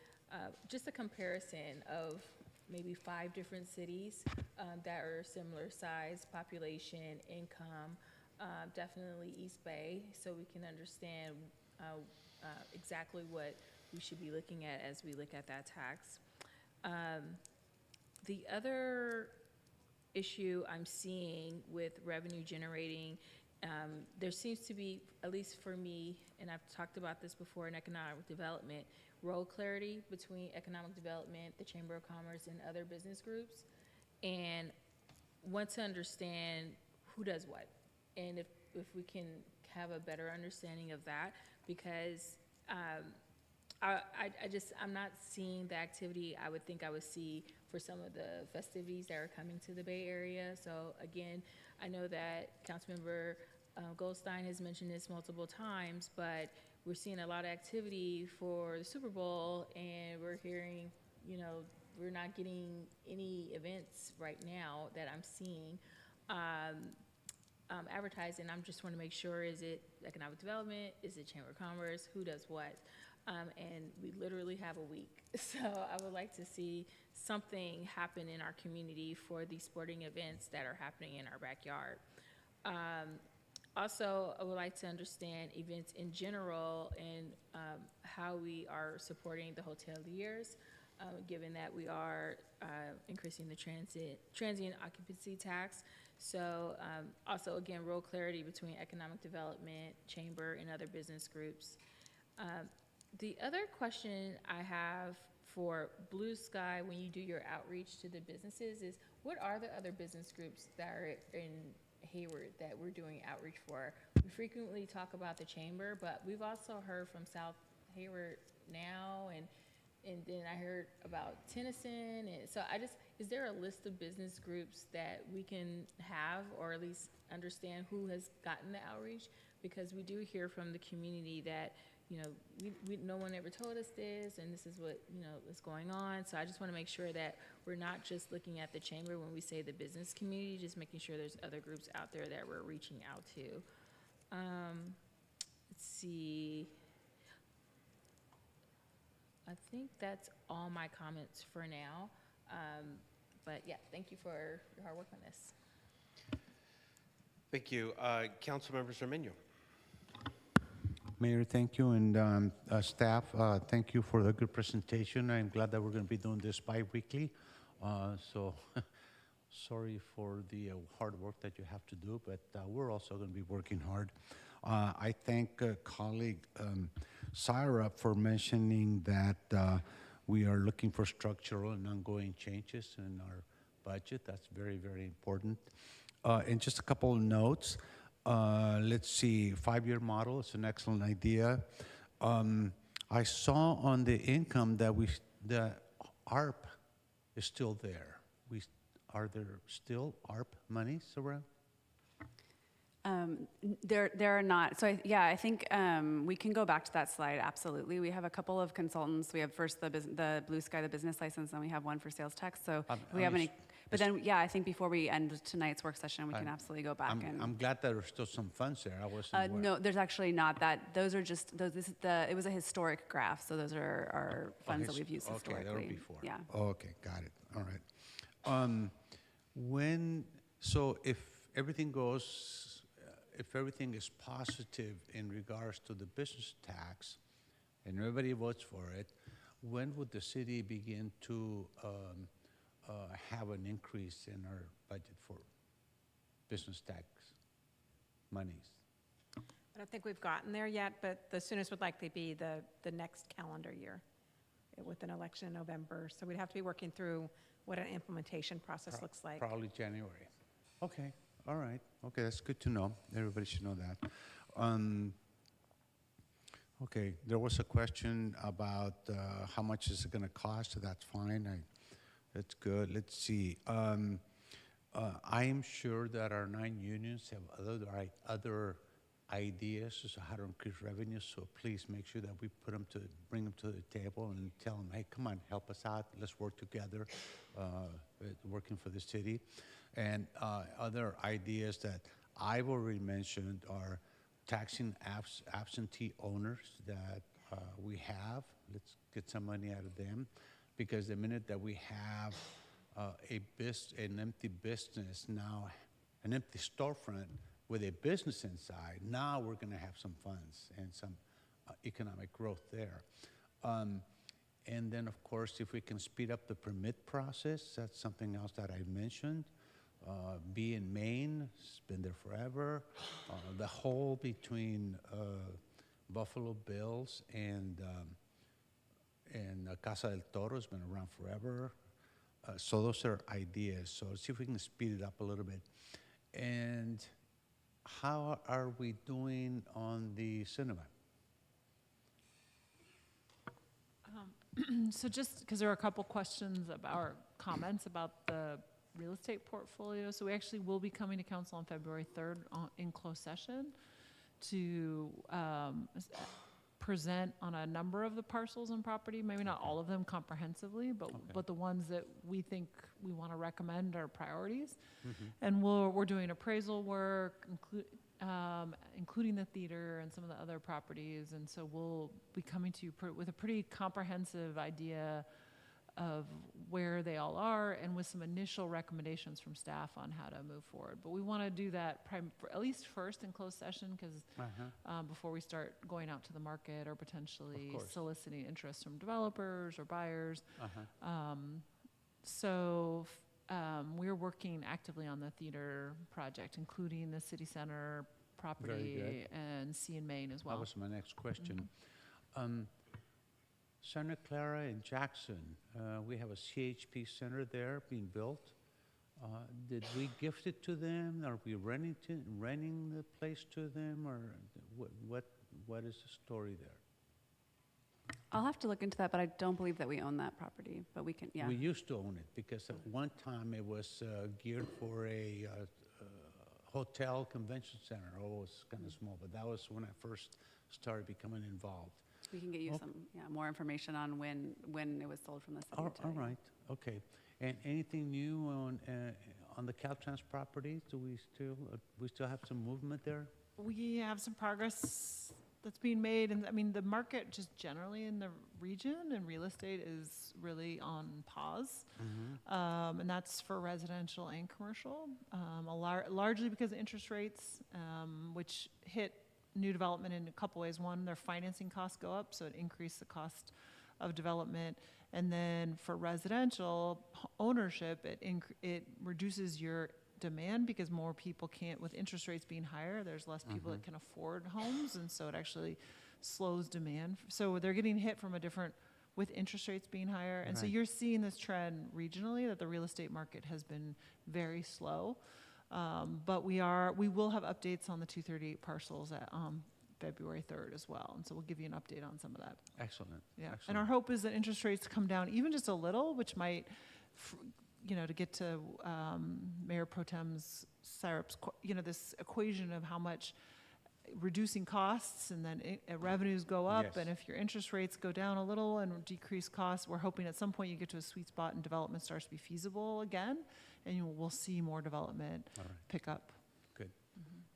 just a comparison of maybe 5 different cities that are similar size, population, income, definitely East Bay, so we can understand exactly what we should be looking at as we look at that tax. The other issue I'm seeing with revenue generating, there seems to be, at least for me, and I've talked about this before in economic development, role clarity between economic development, the Chamber of Commerce, and other business groups, and want to understand who does what, and if we can have a better understanding of that, because I'm not seeing the activity I would think I would see for some of the festivities that are coming to the Bay Area. So again, I know that Councilmember Goldstein has mentioned this multiple times, but we're seeing a lot of activity for the Super Bowl, and we're hearing, we're not getting any events right now that I'm seeing advertising. I just want to make sure, is it economic development? Is it Chamber of Commerce? Who does what? And we literally have a week. So I would like to see something happen in our community for these sporting events that are happening in our backyard. Also, I would like to understand events in general and how we are supporting the hoteliers, given that we are increasing the transient occupancy tax. So also, again, role clarity between economic development, chamber, and other business groups. The other question I have for Blue Sky, when you do your outreach to the businesses, is what are the other business groups that are in Hayward that we're doing outreach for? We frequently talk about the chamber, but we've also heard from South Hayward now, and then I heard about Tennyson. And so is there a list of business groups that we can have, or at least understand who has gotten the outreach? Because we do hear from the community that, no one ever told us this, and this is what, is going on. So I just want to make sure that we're not just looking at the chamber when we say the business community, just making sure there's other groups out there that we're reaching out to. Let's see. I think that's all my comments for now. But yeah, thank you for your hard work on this. Thank you. Councilmember Cermeño. Mayor, thank you, and staff, thank you for the good presentation. I'm glad that we're going to be doing this bi-weekly. So sorry for the hard work that you have to do, but we're also going to be working hard. I thank colleague Syra for mentioning that we are looking for structural and ongoing changes in our budget. That's very, very important. And just a couple of notes. Let's see, 5-year model is an excellent idea. I saw on the income that the ARP is still there. Are there still ARP monies around? There are not. So I think we can go back to that slide. Absolutely. We have a couple of consultants. We have first the Blue Sky, the business license, and we have one for sales tax. So if we have any. But then, I think before we end tonight's work session, we can absolutely go back. I'm glad that there's still some funds there. I wasn't aware. No, there's actually not that. Those are just those. It was a historic graph, so those are our funds that we've used historically. Okay, that were before. Yeah. Oh, okay, got it. All right. So if everything goes, if everything is positive in regards to the business tax, and everybody votes for it, when would the city begin to have an increase in our budget for business tax monies? I don't think we've gotten there yet, but the soonest would likely be the next calendar year with an election in November. So we'd have to be working through what an implementation process looks like. Probably January. Okay, all right. Okay, that's good to know. Everybody should know that. Okay, there was a question about how much is it going to cost. So that's fine. That's good. Let's see. I am sure that our 9 unions have other ideas as to how to increase revenue, so please make sure that we bring them to the table and tell them, hey, come on, help us out, let's work together, working for the city. And other ideas that I've already mentioned are taxing absentee owners that we have. Let's get some money out of them, because the minute that we have an empty business now, an empty storefront with a business inside, now we're going to have some funds and some economic growth there. And then, of course, if we can speed up the permit process, that's something else that I mentioned. Be in Maine, it's been there forever. The hole between Buffalo Bills and Casa del Toro has been around forever. So those are ideas. So let's see if we can speed it up a little bit. And how are we doing on the cinema? So just because there are a couple questions about, or comments about the real estate portfolio. So we actually will be coming to council on February 3rd in closed session to present on a number of the parcels and property, maybe not all of them comprehensively, but the ones that we think we want to recommend are priorities. And we're doing appraisal work, including the theater and some of the other properties. And so we'll be coming to you with a pretty comprehensive idea of where they all are and with some initial recommendations from staff on how to move forward. But we want to do that at least first in closed session, because before we start going out to the market or potentially soliciting interest from developers or buyers. So we're working actively on the theater project, including the city center property and C in Maine as well. That was my next question. Santa Clara and Jackson, we have a CHP center there being built. Did we gift it to them? Are we renting the place to them, or what is the story there? I'll have to look into that, but I don't believe that we own that property, but we can, yeah. We used to own it because at one time it was geared for a hotel convention center. Oh, it was kind of small, but that was when I first started becoming involved. We can get you some more information on when it was sold from the city. All right, okay. And anything new on the Caltrans property? Do we still have some movement there? We have some progress that's being made, and I mean the market just generally in the region and real estate is really on pause, and that's for residential and commercial, largely because of interest rates, which hit new development in a couple ways. One, their financing costs go up, so it increased the cost of development. And then for residential ownership, it reduces your demand because more people can't, with interest rates being higher, there's less people that can afford homes, and so it actually slows demand. So they're getting hit from with interest rates being higher. And so you're seeing this trend regionally that the real estate market has been very slow. But we will have updates on the 238 parcels at February 3rd as well. And so we'll give you an update on some of that. Excellent. Yeah. Excellent. And our hope is that interest rates come down even just a little, which might, to get to Mayor Pro Tem's Syrup's, this equation of how much reducing costs and then revenues go up. Yes. And if your interest rates go down a little and decrease costs, we're hoping at some point you get to a sweet spot and development starts to be feasible again. And we'll see more development pick up. Good.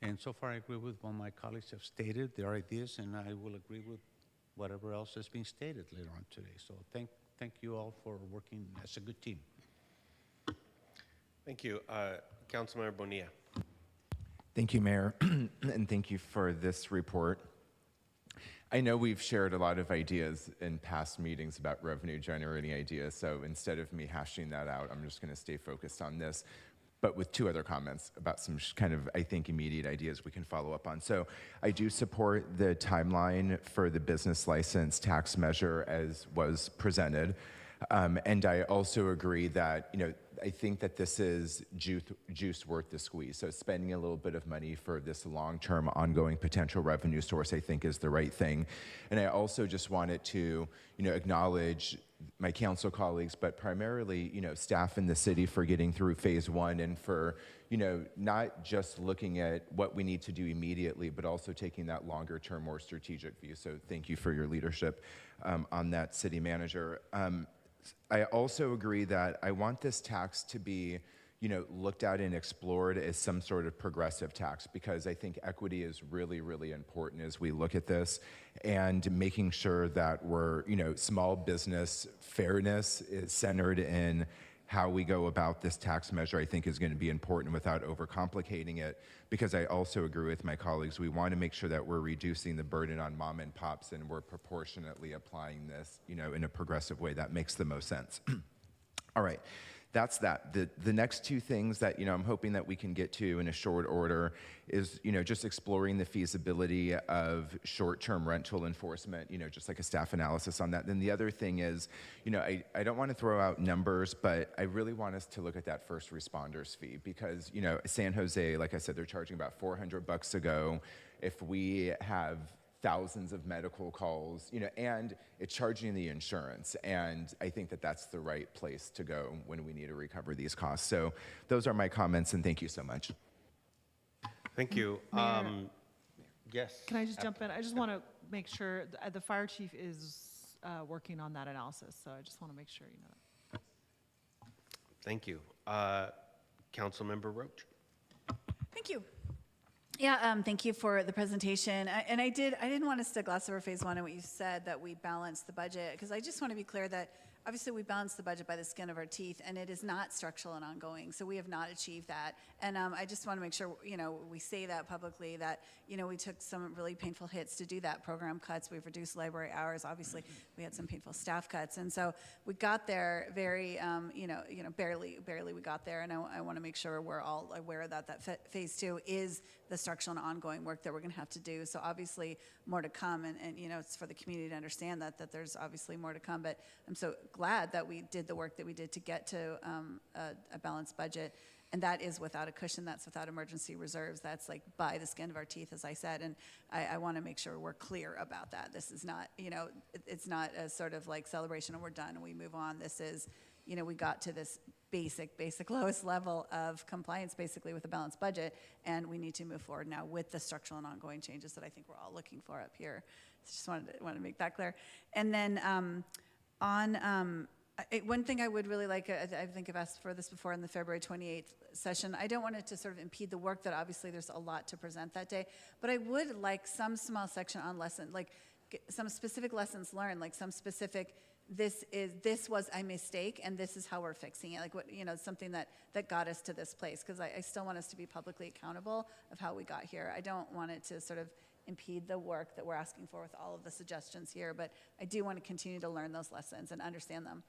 And so far, I agree with what my colleagues have stated, their ideas, and I will agree with whatever else has been stated later on today. So thank you all for working as a good team. Thank you. Councilmember Bonilla. Thank you, Mayor, and thank you for this report. I know we've shared a lot of ideas in past meetings about revenue generating ideas, so instead of me hashing that out, I'm just going to stay focused on this, but with two other comments about some kind of, I think, immediate ideas we can follow up on. So I do support the timeline for the business license tax measure as was presented. And I also agree that, I think that this is juice worth the squeeze. So spending a little bit of money for this long-term ongoing potential revenue source, I think, is the right thing. And I also just wanted to, acknowledge my council colleagues, but primarily, staff in the city for getting through phase one and for, not just looking at what we need to do immediately, but also taking that longer term, more strategic view. So thank you for your leadership on that, City Manager. I also agree that I want this tax to be looked at and explored as some sort of progressive tax, because I think equity is really, really important as we look at this, and making sure that we're, small business fairness is centered in how we go about this tax measure, I think is going to be important without overcomplicating it, because I also agree with my colleagues. We want to make sure that we're reducing the burden on mom and pops, and we're proportionately applying this, in a progressive way that makes the most sense. All right. That's that. The next two things that, I'm hoping that we can get to in a short order is, just exploring the feasibility of short-term rental enforcement, just like a staff analysis on that. Then the other thing is, I don't want to throw out numbers, but I really want us to look at that first responders fee, because, San Jose, like I said, they're charging about $400 a go. If we have thousands of medical calls, and it's charging the insurance. And I think that that's the right place to go when we need to recover these costs. So those are my comments, and thank you so much. Thank you. Yes. Can I just jump in? I just want to make sure the fire chief is working on that analysis, so I just want to make sure you know that. Thank you. Councilmember Roach. Thank you. Yeah, thank you for the presentation. I didn't want us to gloss over phase one and what you said, that we balanced the budget, because I just want to be clear that obviously we balanced the budget by the skin of our teeth, and it is not structural and ongoing. So we have not achieved that. And I just want to make sure, we say that publicly, that, we took some really painful hits to do that. Program cuts, we've reduced library hours. Obviously, we had some painful staff cuts. And so we got there very, barely we got there. And I want to make sure we're all aware that phase two is the structural and ongoing work that we're going to have to do. So obviously more to come, and it's for the community to understand that there's obviously more to come. But I'm so glad that we did the work that we did to get to a balanced budget. And that is without a cushion, that's without emergency reserves, that's like by the skin of our teeth, as I said. And I want to make sure we're clear about that. This is not, it's not a sort of like celebration and we're done and we move on. This is, we got to this basic lowest level of compliance basically with a balanced budget, and we need to move forward now with the structural and ongoing changes that I think we're all looking for up here. So just wanted to make that clear. And then one thing I would really like, I think I've asked for this before in the February 28th session, I don't want it to sort of impede the work that obviously there's a lot to present that day, but I would like some small section on lesson, like some specific lessons learned, like some specific, this was a mistake and this is how we're fixing it. Like what, something that got us to this place, because I still want us to be publicly accountable of how we got here. I don't want it to sort of impede the work that we're asking for with all of the suggestions here, but I do want to continue to learn those lessons and understand them.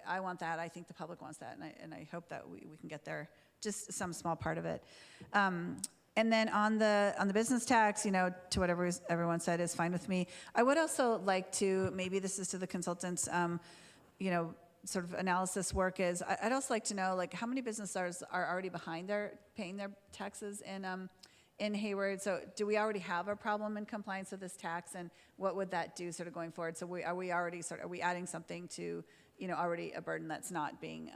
I want that. I think the public wants that, and I hope that we can get there. Just some small part of it. And then on the business tax, to whatever everyone said is fine with me. I would also like to, maybe this is to the consultants, sort of analysis work is, I'd also like to know, like, how many businesses are already behind paying their taxes in Hayward? So do we already have a problem in compliance with this tax, and what would that do sort of going forward? So are we adding something to, already a burden that's not being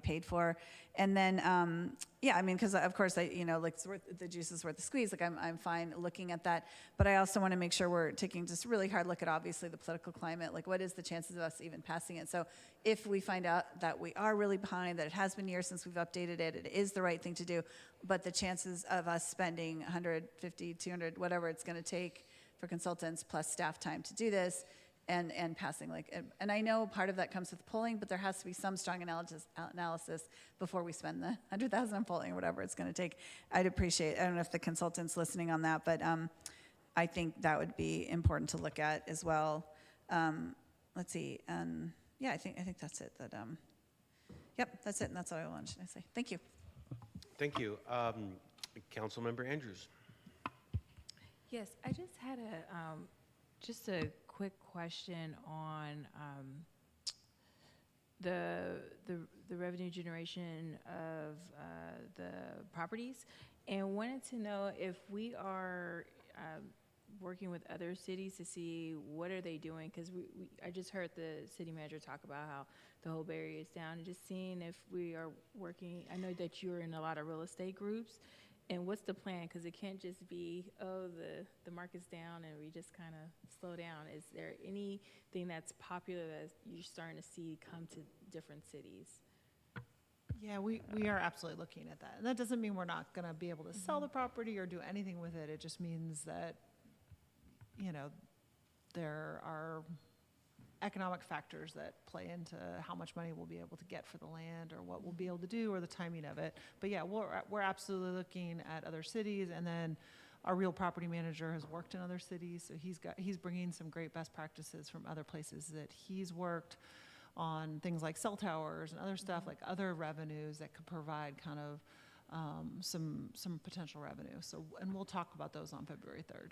paid for? And then, because of course, like it's the juice is worth the squeeze. Like I'm fine looking at that, but I also want to make sure we're taking just a really hard look at obviously the political climate. Like what is the chances of us even passing it? So if we find out that we are really behind, that it has been years since we've updated it, it is the right thing to do, but the chances of us spending 150, 200, whatever it's going to take for consultants plus staff time to do this, and passing, and I know part of that comes with polling, but there has to be some strong analysis before we spend the 100,000 on polling or whatever it's going to take. I'd appreciate, I don't know if the consultant's listening on that, but I think that would be important to look at as well. Let's see, I think that's it. Yep, that's it, and that's all I wanted to say. Thank you. Thank you. Councilmember Andrews. Yes, I just had just a quick question on the revenue generation of the properties, and wanted to know if we are working with other cities to see what are they doing, because I just heard the city manager talk about how the whole Bay Area is down, and just seeing if we are working. I know that you're in a lot of real estate groups, and what's the plan? Because it can't just be, oh, the market's down and we just kind of slow down. Is there anything that's popular that you're starting to see come to different cities? Yeah, we are absolutely looking at that. And that doesn't mean we're not going to be able to sell the property or do anything with it. It just means that, you know, there are economic factors that play into how much money we'll be able to get for the land or what we'll be able to do or the timing of it. But yeah, we're absolutely looking at other cities, and then our real property manager has worked in other cities, so he's bringing some great best practices from other places that he's worked on, things like cell towers and other stuff, like other revenues that could provide kind of some potential revenue. So, and we'll talk about those on February 3rd.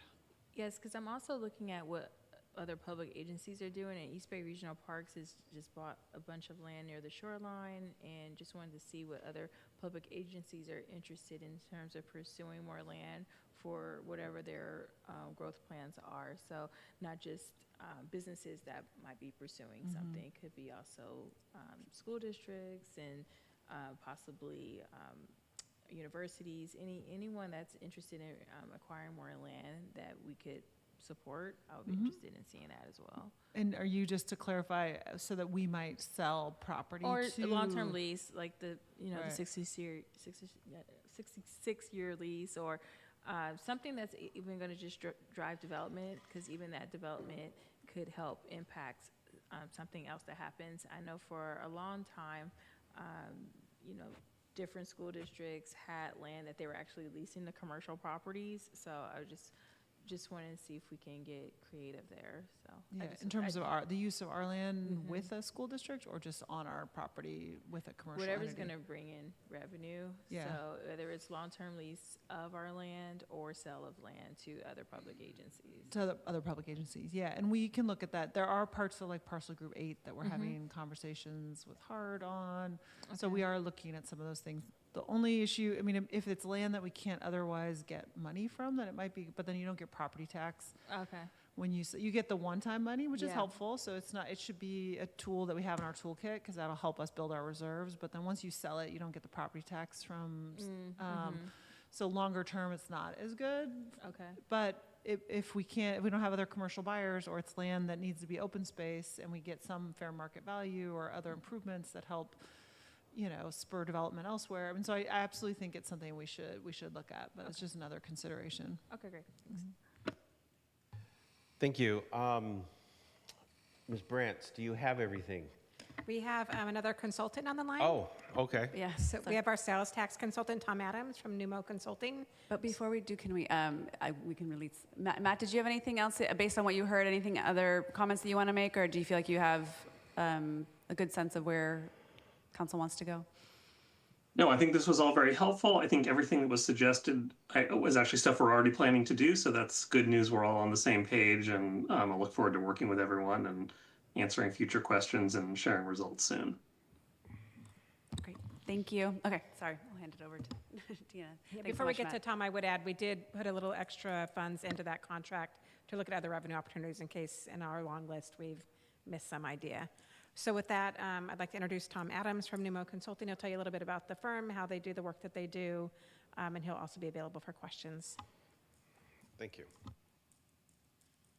Yes, because I'm also looking at what other public agencies are doing, and East Bay Regional Parks has just bought a bunch of land near the shoreline, and just wanted to see what other public agencies are interested in terms of pursuing more land for whatever their growth plans are. So not just businesses that might be pursuing something, it could be also school districts and possibly universities, anyone that's interested in acquiring more land that we could support. I would be interested in seeing that as well. And are you, just to clarify, so that we might sell property Or to a long-term lease, like the Right. the 66-year lease, or something that's even going to just drive development, because even that development could help impact something else that happens. I know for a long time, different school districts had land that they were actually leasing to commercial properties. So I just wanted to see if we can get creative there. So Yeah, in terms of the use of our land with a school district, or just on our property with a commercial whatever's entity? going to bring in revenue. Yeah. So whether it's long-term lease of our land or sale of land to other public agencies. To other public agencies, yeah, and we can look at that. There are parts of like Parcel Group 8 that we're having conversations with HARD on, so we are looking at some of those things. The only issue, I mean, if it's land that we can't otherwise get money from, then it might be, but then you don't get property tax. Okay. When you get the one-time money, which is Yeah. helpful, so it should be a tool that we have in our toolkit, because that'll help us build our reserves, but then once you sell it, you don't get the property tax from, so longer term, it's not as good. Okay. But if we don't have other commercial buyers, or it's land that needs to be open space, and we get some fair market value or other improvements that help, spur development elsewhere. I mean, so I absolutely think it's something we should look at, but it's just another consideration. Okay, great. Thanks. Thank you. Ms. Brantz, do you have everything? We have another consultant on the line. Oh, okay. Yes, so we have our sales tax consultant, Tom Adams from Pneumo Consulting. But before we do, can we can release, Matt, did you have anything else based on what you heard, anything, other comments that you want to make, or do you feel like you have a good sense of where council wants to go? No, I think this was all very helpful. I think everything that was suggested was actually stuff we're already planning to do. So that's good news. We're all on the same page, and I look forward to working with everyone and answering future questions and sharing results soon. Great, thank you. Okay, sorry, I'll hand it over to Tina. Yeah, Thanks before so we much, get to Matt. Tom, I would add, we did put a little extra funds into that contract to look at other revenue opportunities in case in our long list we've missed some idea. So with that, I'd like to introduce Tom Adams from Pneumo Consulting. He'll tell you a little bit about the firm, how they do the work that they do, and he'll also be available for questions. Thank you.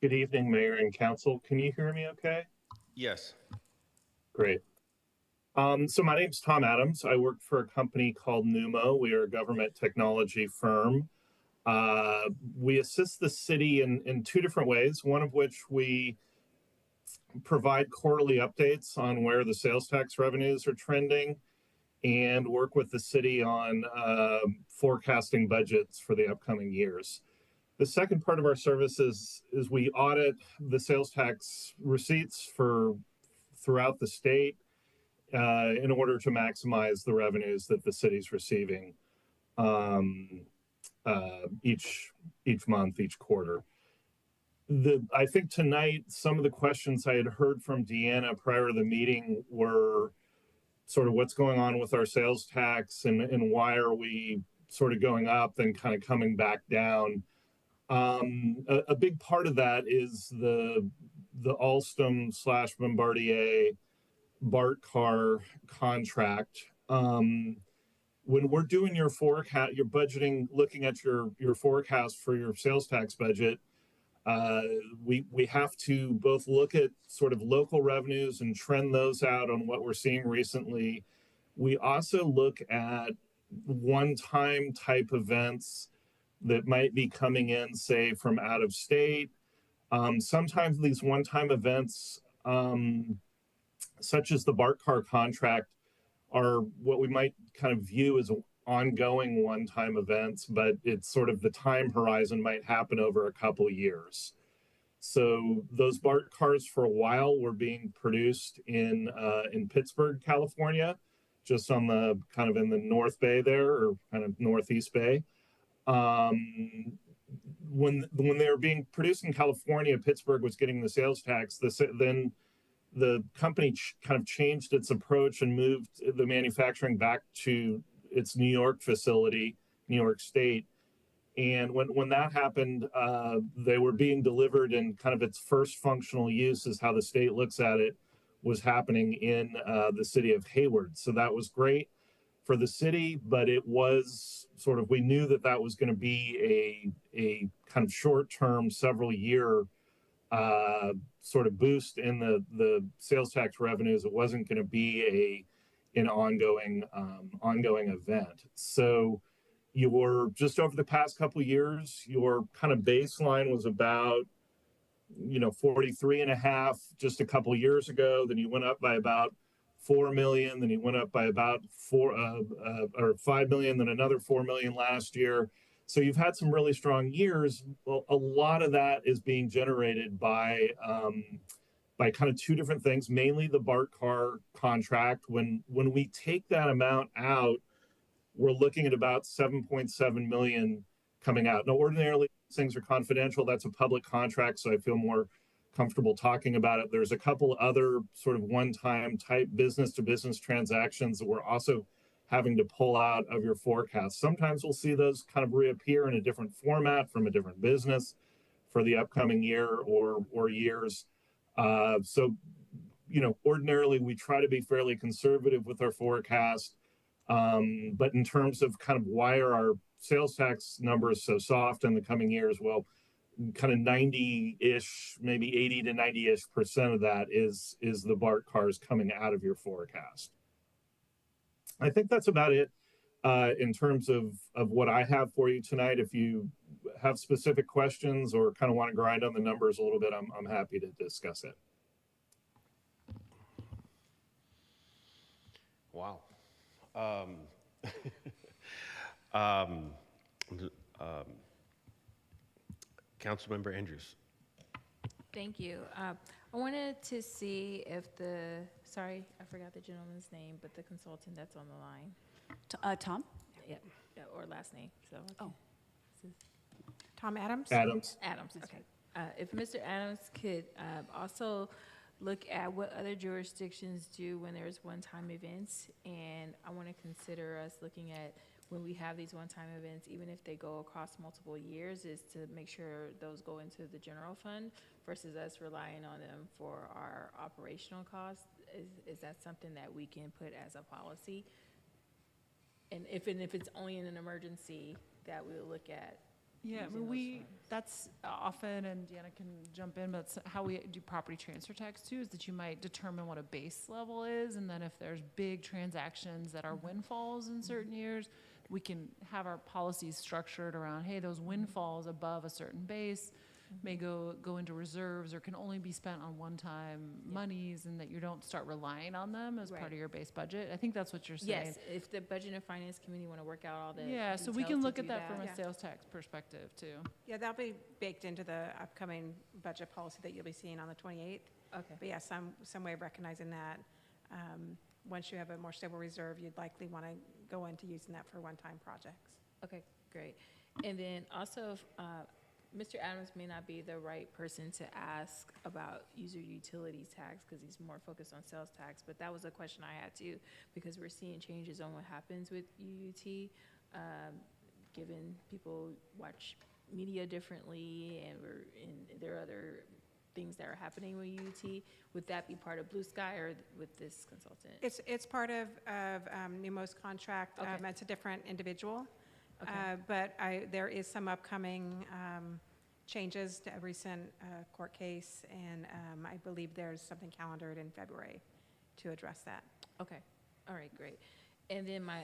Good evening, Mayor and Council. Can you hear me okay? Yes. Great. So my name's Tom Adams. I work for a company called Pneumo. We are a government technology firm. We assist the city in two different ways, one of which we provide quarterly updates on where the sales tax revenues are trending, and work with the city on forecasting budgets for the upcoming years. The second part of our service is we audit the sales tax receipts throughout the state in order to maximize the revenues that the city's receiving each month, each quarter. I think tonight, some of the questions I had heard from Deanna prior to the meeting were sort of what's going on with our sales tax and why are we sort of going up and kind of coming back down. A big part of that is the Alstom / Bombardier BART car contract. When we're doing your forecast, your budgeting, looking at your forecast for your sales tax budget, we have to both look at sort of local revenues and trend those out on what we're seeing recently. We also look at one-time type events that might be coming in, say, from out of state. Sometimes these one-time events, such as the BART car contract, are what we might kind of view as ongoing one-time events, but it's sort of the time horizon might happen over a couple years. So those BART cars for a while were being produced in Pittsburgh, California, just on the kind of in the North Bay there, or kind of Northeast Bay. When they were being produced in California, Pittsburgh was getting the sales tax. Then the company kind of changed its approach and moved the manufacturing back to its New York facility, New York State. And when that happened, they were being delivered, and kind of its first functional use is how the state looks at it, was happening in the city of Hayward. So that was great for the city, but it was sort of, we knew that that was going to be a kind of short-term, several-year sort of boost in the sales tax revenues. It wasn't going to be an ongoing event. So just over the past couple of years, your kind of baseline was about 43.5 just a couple of years ago. Then you went up by about 4 million. Then you went up by about 5 million. Then another 4 million last year. So you've had some really strong years. Well, a lot of that is being generated by kind of two different things, mainly the BART car contract. When we take that amount out, we're looking at about 7.7 million coming out. Now, ordinarily, things are confidential. That's a public contract, so I feel more comfortable talking about it. There's a couple other sort of one-time type business-to-business transactions that we're also having to pull out of your forecast. Sometimes we'll see those kind of reappear in a different format from a different business for the upcoming year or years. So, ordinarily, we try to be fairly conservative with our forecast. But in terms of kind of why are our sales tax numbers so soft in the coming years, well, kind of 90-ish, maybe 80 to 90-ish% of that is the BART cars coming out of your forecast. I think that's about it in terms of what I have for you tonight. If you have specific questions or kind of want to grind on the numbers a little bit, I'm happy to discuss it. Wow. Councilmember Andrews. Thank you. I wanted to see if sorry, I forgot the gentleman's name, but the consultant that's on the line. Tom? Yeah, or last name. So. Okay. Tom Adams? Adams. Adams, okay. If Mr. Adams could also look at what other jurisdictions do when there's one-time events, and I want to consider us looking at when we have these one-time events, even if they go across multiple years, is to make sure those go into the general fund versus us relying on them for our operational costs. Is that something that we can put as a policy? And if it's only in an emergency, that we'll look at. Yeah, I mean, that's often, and Deanna can jump in, but it's how we do property transfer tax too, is that you might determine what a base level is, and then if there's big transactions that are windfalls in certain years, we can have our policies structured around, hey, those windfalls above a certain base may go into reserves or can only be spent on one-time monies, and that you don't start relying on them as part of your base budget. I think that's what you're saying. Yes, if the Budget and Finance Committee want to work out all the so we can details look to at do that from a sales tax perspective too. Yeah, that'll be baked into the upcoming budget policy that you'll be seeing on the 28th. Okay. But yeah, some way of recognizing that. Once you have a more stable reserve, you'd likely want to go into using that for one-time projects. Okay, great. And then also, Mr. Adams may not be the right person to ask about user utilities tax because he's more focused on sales tax, but that was a question I had too, because we're seeing changes on what happens with UUT, given people watch media differently, and there are other things that are happening with UT. Would that be part of Blue Sky or with this consultant? It's part of Numo's contract. Okay. It's a different individual. Okay. But there is some upcoming changes to a recent court case, and I believe there's something calendared in February to address that. Okay, all right, great. And then my,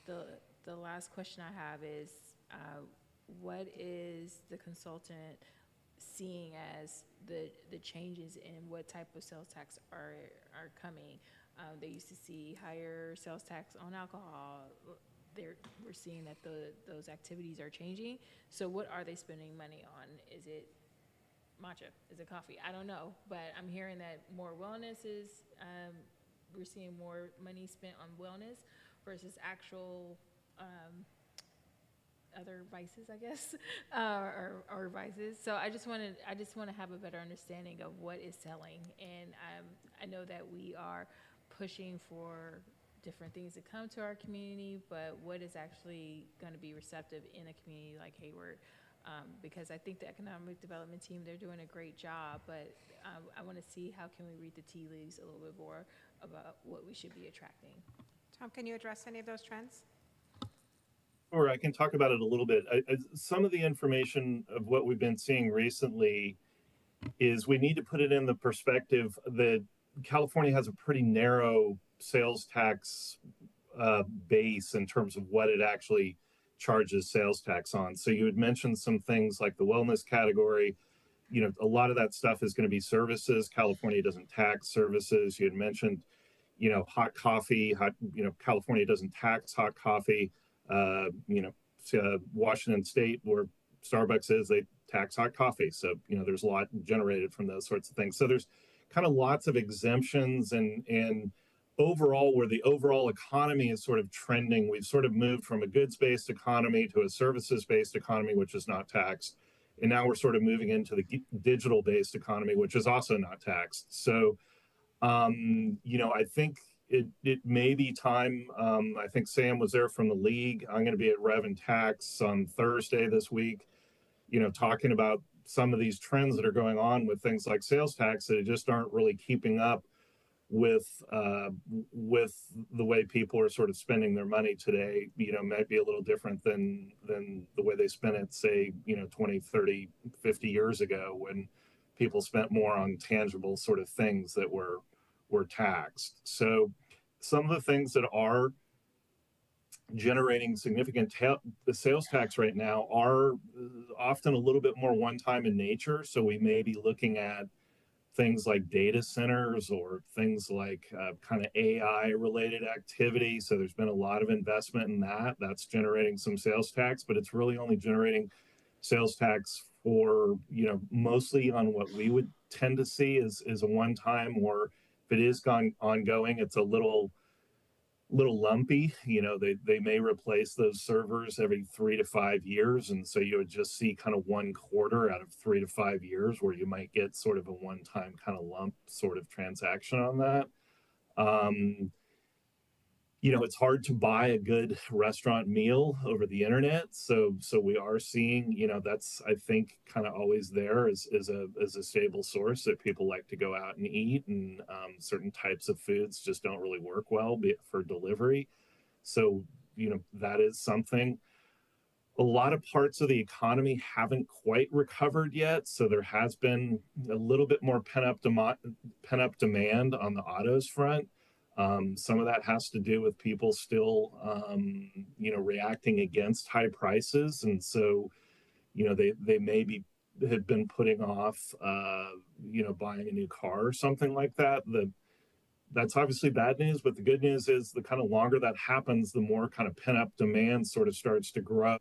the last question I have is, what is the consultant seeing as the changes in what type of sales tax are coming? They used to see higher sales tax on alcohol. We're seeing that those activities are changing. So what are they spending money on? Is it matcha? Is it coffee? I don't know, but I'm hearing that more wellness is, we're seeing more money spent on wellness versus actual other vices, I guess, or vices. So I just want to have a better understanding of what is selling. And I know that we are pushing for different things to come to our community, but what is actually going to be receptive in a community like Hayward? Because I think the economic development team, they're doing a great job, but I want to see how can we read the tea leaves a little bit more about what we should be attracting. Tom, can you address any of those trends? Or I can talk about it a little bit. Some of the information of what we've been seeing recently is we need to put it in the perspective that California has a pretty narrow sales tax base in terms of what it actually charges sales tax on. So you had mentioned some things like the wellness category. You know, a lot of that stuff is going to be services. California doesn't tax services. You had mentioned, you know, hot coffee. California doesn't tax hot coffee. Washington State, where Starbucks is, they tax hot coffee. So, you know, there's a lot generated from those sorts of things. So there's kind of lots of exemptions, and overall, where the overall economy is sort of trending, we've sort of moved from a goods-based economy to a services-based economy, which is not taxed. And now we're sort of moving into the digital-based economy, which is also not taxed. So, I think it may be time. I think Sam was there from the league. I'm going to be at Rev and Tax on Thursday this week, talking about some of these trends that are going on with things like sales tax that just aren't really keeping up with the way people are sort of spending their money today. Might be a little different than the way they spent it, say, 20, 30, 50 years ago, when people spent more on tangible sort of things that were taxed. So some of the things that are generating significant sales tax right now are often a little bit more one-time in nature. So we may be looking at things like data centers or things like kind of AI related activity. So there's been a lot of investment in that. That's generating some sales tax, but it's really only generating sales tax for, mostly on what we would tend to see is a one-time, or if it is ongoing, it's a little lumpy. They may replace those servers every 3 to 5 years. And so you would just see kind of one quarter out of 3 to 5 years where you might get sort of a one-time kind of lump sort of transaction on that. It's hard to buy a good restaurant meal over the internet. So we are seeing, that's, I think, kind of always there as a stable source that people like to go out and eat, and certain types of foods just don't really work well for delivery. So, that is something. A lot of parts of the economy haven't quite recovered yet. So there has been a little bit more pent-up demand on the autos front. Some of that has to do with people still, reacting against high prices. And so, they maybe have been putting off, buying a new car or something like that. That's obviously bad news, but the good news is the kind of longer that happens, the more kind of pent-up demand sort of starts to grow.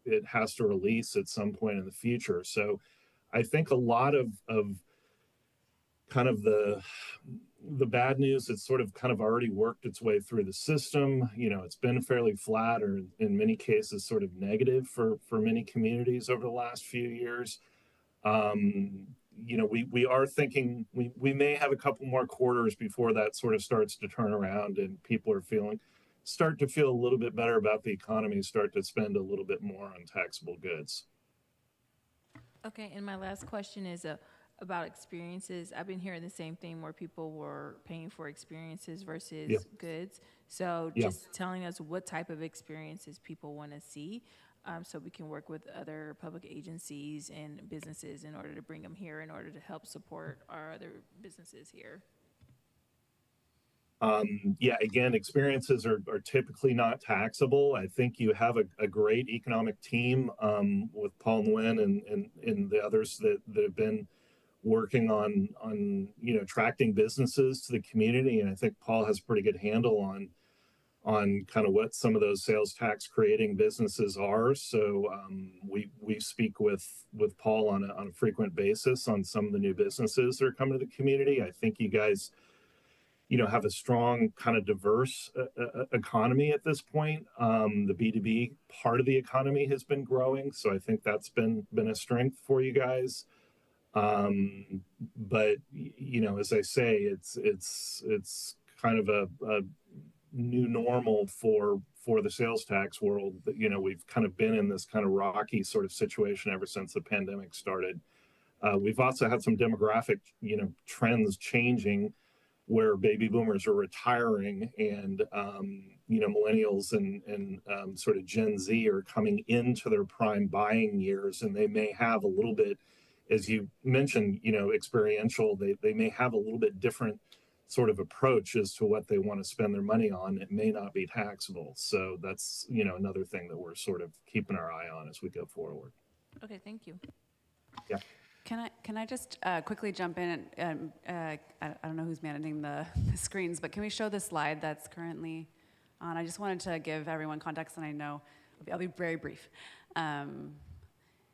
It has to release at some point in the future. So I think a lot of kind of the bad news, it's sort of kind of already worked its way through the system. It's been fairly flat, or in many cases sort of negative for many communities over the last few years. We are thinking we may have a couple more quarters before that sort of starts to turn around, and people are start to feel a little bit better about the economy, start to spend a little bit more on taxable goods. Okay, and my last question is about experiences. I've been hearing the same thing where people were paying for experiences versus Yeah. goods. So Yeah. just telling us what type of experiences people want to see, so we can work with other public agencies and businesses in order to bring them here, in order to help support our other businesses here. Yeah, again, experiences are typically not taxable. I think you have a great economic team with Paul Nguyen and the others that have been working on attracting businesses to the community. And I think Paul has a pretty good handle on kind of what some of those sales tax creating businesses are. So we speak with Paul on a frequent basis on some of the new businesses that are coming to the community. I think you guys have a strong kind of diverse economy at this point. The B2B part of the economy has been growing, so I think that's been a strength for you guys. But as I say, it's kind of a new normal for the sales tax world. We've kind of been in this kind of rocky sort of situation ever since the pandemic started. We've also had some demographic trends changing, where baby boomers are retiring and millennials and sort of Gen Z are coming into their prime buying years, and they may have a little bit, as you mentioned, experiential. They may have a little bit different sort of approach as to what they want to spend their money on. It may not be taxable, so that's another thing that we're sort of keeping our eye on as we go forward. Okay, thank you. Yeah. Can I just quickly jump in? I don't know who's managing the screens, but can we show the slide that's currently on? I just wanted to give everyone context, and I know I'll be very brief.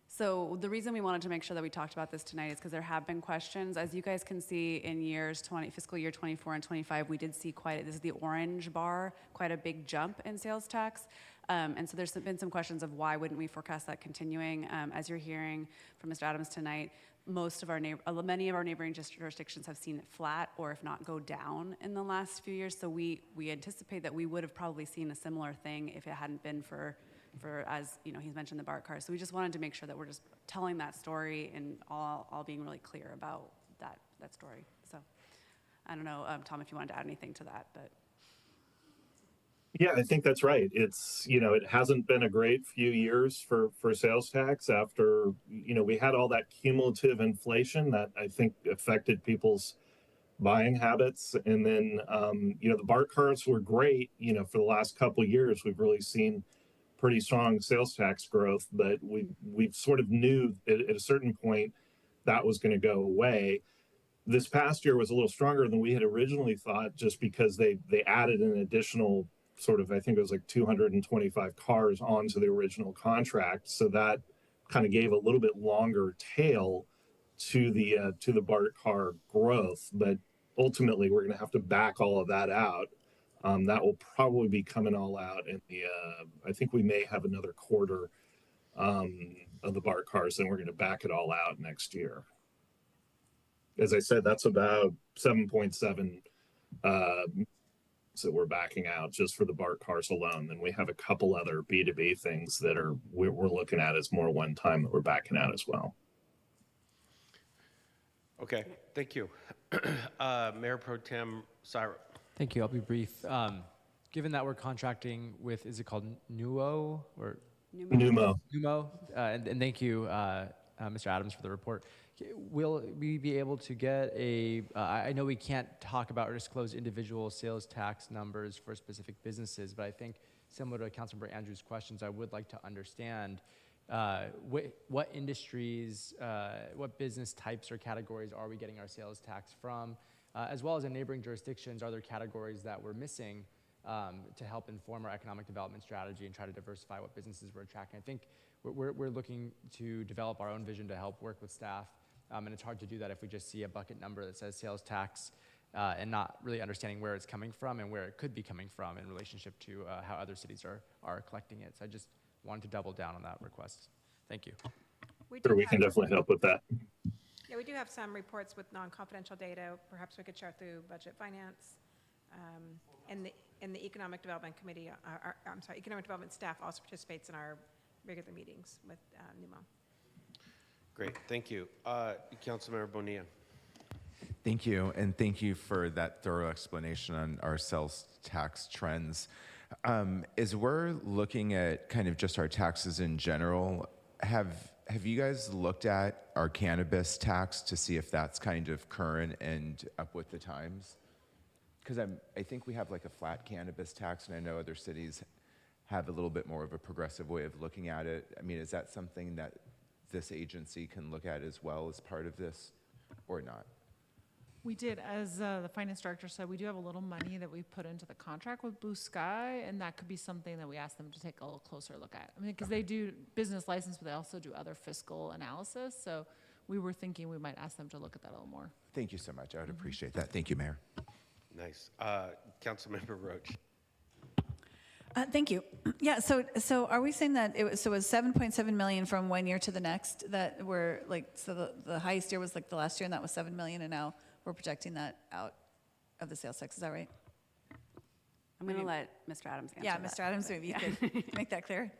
So the reason we wanted to make sure that we talked about this tonight is because there have been questions. As you guys can see, in fiscal year 24 and 25, we did see this is the orange bar, quite a big jump in sales tax. And so there's been some questions of why wouldn't we forecast that continuing. As you're hearing from Mr. Adams tonight, many of our neighboring jurisdictions have seen it flat, or if not go down in the last few years. So we anticipate that we would have probably seen a similar thing if it hadn't been for as he's mentioned the BART cars. So we just wanted to make sure that we're just telling that story and all being really clear about that story. So I don't know, Tom, if you wanted to add anything to that, but. Yeah, I think that's right. It's, it hasn't been a great few years for sales tax after, we had all that cumulative inflation that I think affected people's buying habits. And then, the BART cars were great, for the last couple of years. We've really seen pretty strong sales tax growth, but we sort of knew at a certain point that was going to go away. This past year was a little stronger than we had originally thought, just because they added an additional sort of, I think it was like 225 cars onto the original contract. So that kind of gave a little bit longer tail to the BART car growth. But ultimately, we're going to have to back all of that out. That will probably be coming all out in I think we may have another quarter of the BART cars, and we're going to back it all out next year. As I said, that's about 7.7 that we're backing out just for the BART cars alone. Then we have a couple other B2B things that we're looking at as more one time that we're backing out as well. Okay, thank you. Mayor Pro Tem Syra. Thank you. I'll be brief. Given that we're contracting with, is it called NUO or Numo? Numo, and thank you, Mr. Adams, for the report. Will we be able to get I know we can't talk about or disclose individual sales tax numbers for specific businesses, but I think similar to Councilmember Andrews' questions, I would like to understand what industries, what business types or categories are we getting our sales tax from, as well as in neighboring jurisdictions, are there categories that we're missing to help inform our economic development strategy and try to diversify what businesses we're attracting? I think we're looking to develop our own vision to help work with staff. And it's hard to do that if we just see a bucket number that says sales tax and not really understanding where it's coming from and where it could be coming from in relationship to how other cities are collecting it. So I just wanted to double down on that request. Thank you. We can definitely help with that. Yeah, we do have some reports with non-confidential data. Perhaps we could share through budget finance. And the Economic Development Committee, Economic Development staff also participates in our regular meetings with NUMO. Great, thank you. Councilmember Bonilla. Thank you, and thank you for that thorough explanation on our sales tax trends. As we're looking at kind of just our taxes in general, have you guys looked at our cannabis tax to see if that's kind of current and up with the times? Because I think we have like a flat cannabis tax, and I know other cities have a little bit more of a progressive way of looking at it. I mean, is that something that this agency can look at as well as part of this, or not? We did, as the finance director said, we do have a little money that we put into the contract with Blue Sky, and that could be something that we ask them to take a little closer look at. I mean, because they do business license, but they also do other fiscal analysis. So we were thinking we might ask them to look at that a little more. Thank you so much. I would appreciate that. Thank you, Mayor. Nice. Councilmember Roach. Thank you. Yeah, so are we saying that it was 7.7 million from one year to the next, that we're like, so the highest year was like the last year, and that was 7 million, and now we're projecting that out of the sales tax, is that right? I'm going to let Mr. Adams answer Yeah, that. Mr. Adams, maybe you could make that clear.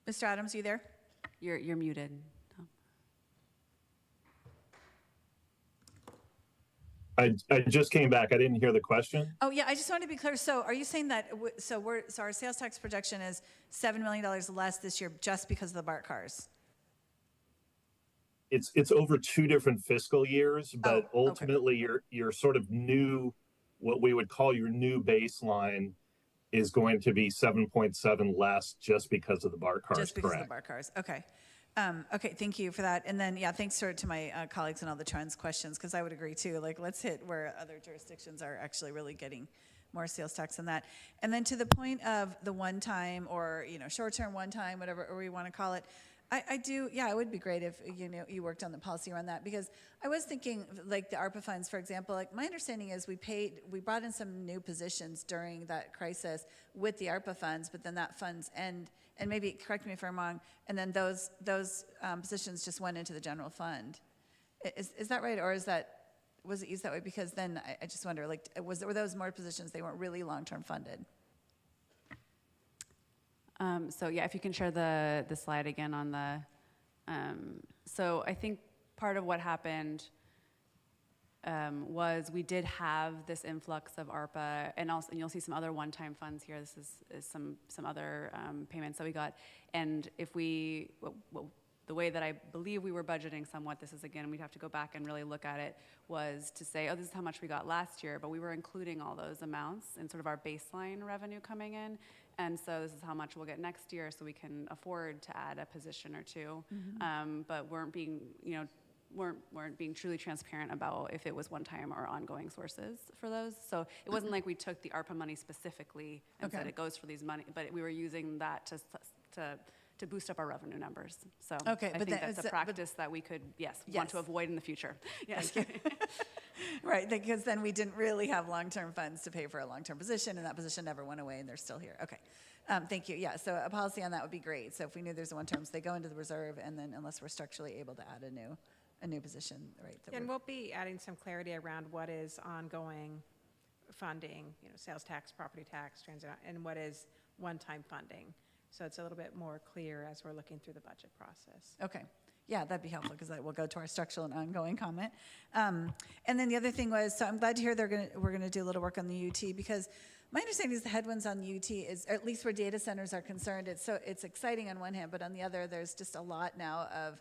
Mr. Adams, are you there? You're muted. I just came back. I didn't hear the question. Oh, yeah, I just wanted to be clear. So are you saying that, so our sales tax projection is $7 million less this year just because of the BART cars? It's over 2 different fiscal years, but Oh, okay. ultimately your sort of new, what we would call your new baseline, is going to be 7.7 less just because of the BART cars. Just because correct? of the BART cars, okay. Okay, thank you for that. And then, yeah, thanks to my colleagues and all the trends questions, because I would agree too. Like, let's hit where other jurisdictions are actually really getting more sales tax than that. And then to the point of the one time, or short-term one time, whatever we want to call it, I do, yeah, it would be great if you worked on the policy around that, because I was thinking like the ARPA funds, for example. Like, my understanding is we brought in some new positions during that crisis with the ARPA funds, but then that funds end. And maybe, correct me if I'm wrong, and then those positions just went into the general fund. Is that right, or was it used that way? Because then I just wonder, like, were those more positions, they weren't really long-term funded? So yeah, if you can share the slide again on the, so I think part of what happened was we did have this influx of ARPA, and you'll see some other one-time funds here. This is some other payments that we got. And if the way that I believe we were budgeting somewhat, this is again, we'd have to go back and really look at it, was to say, oh, this is how much we got last year, but we were including all those amounts in sort of our baseline revenue coming in. And so this is how much we'll get next year, so we can afford to add a position or two, but weren't being truly transparent about if it was one-time or ongoing sources for those. So it wasn't like we took the ARPA money specifically and said it goes for these money, but we were using that to boost up our revenue numbers. So Okay, I but think that- that's a practice that we could, want to avoid in the future. Yes. Right, because then we didn't really have long-term funds to pay for a long-term position, and that position never went away, and they're still here. Okay, thank you. Yeah, so a policy on that would be great. So if we knew there's a one-term, so they go into the reserve, and then unless we're structurally able to add a new position, right? And we'll be adding some clarity around what is ongoing funding, sales tax, property tax, transit, and what is one-time funding. So it's a little bit more clear as we're looking through the budget process. Okay. Yeah, that'd be helpful, because that will go to our structural and ongoing comment. And then the other thing was, so I'm glad to hear we're gonna do a little work on the UT, because my understanding is the headwinds on the UT is, at least where data centers are concerned, it's exciting on one hand, but on the other, there's just a lot now of,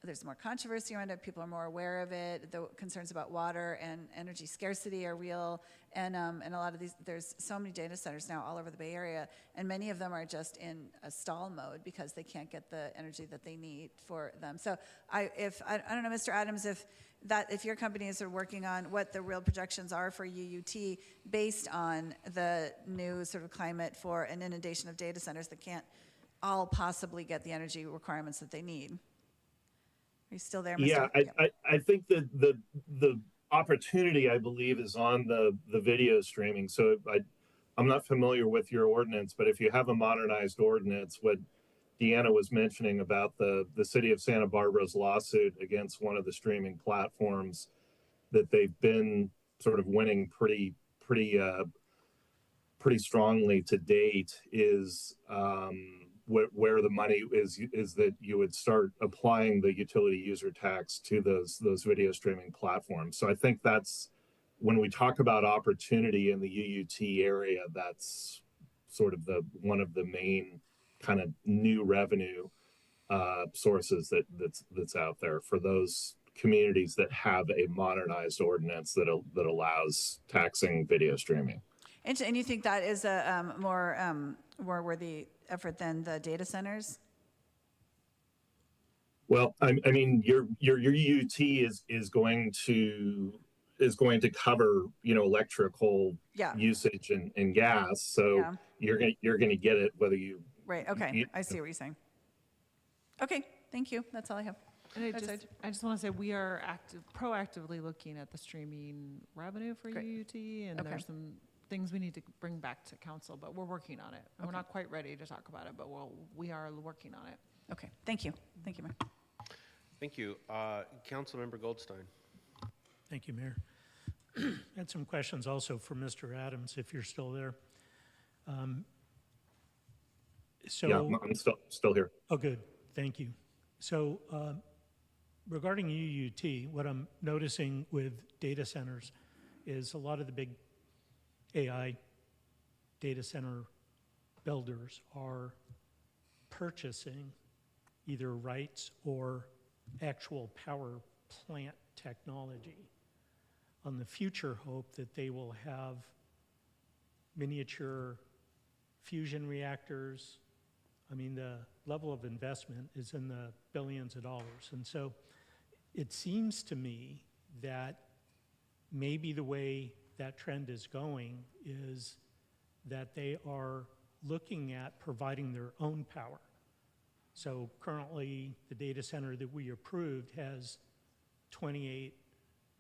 there's more controversy around it. People are more aware of it. The concerns about water and energy scarcity are real. And a lot of these, there's so many data centers now all over the Bay Area, and many of them are just in a stall mode because they can't get the energy that they need for them. So I don't know, Mr. Adams, if your companies are working on what the real projections are for UUT based on the new sort of climate for an inundation of data centers that can't all possibly get the energy requirements that they need. Are you still there, Mr.? Yeah, I think that the opportunity, I believe, is on the video streaming. So I'm not familiar with your ordinance, but if you have a modernized ordinance, what Deanna was mentioning about the city of Santa Barbara's lawsuit against one of the streaming platforms, that they've been sort of winning pretty strongly to date, is where the money is that you would start applying the utility user tax to those video streaming platforms. So I think that's when we talk about opportunity in the UUT area, that's sort of one of the main kind of new revenue sources that's out there for those communities that have a modernized ordinance that allows taxing video streaming. And you think that is a more worthy effort than the data centers? Well, I mean, your UUT is going to cover, you know, electrical usage and gas. So you're gonna get it whether you Right. Okay. I see what you're saying. Okay. Thank you. That's all I have. And I just want to say we are proactively looking at the streaming revenue for UUT, and there's some things we need to bring back to council, but we're working on it. We're not quite ready to talk about it, but we are working on it. Okay. Thank you. Thank you, Mayor. Thank you. Councilmember Goldstein. Thank you, Mayor. I had some questions also for Mr. Adams, if you're still there. Yeah, I'm still here. Oh, good. Thank you. So regarding UUT, what I'm noticing with data centers is a lot of the big AI data center builders are purchasing either rights or actual power plant technology on the future hope that they will have miniature fusion reactors. I mean, the level of investment is in the billions of dollars. And so it seems to me that maybe the way that trend is going is that they are looking at providing their own power. So currently, the data center that we approved has 28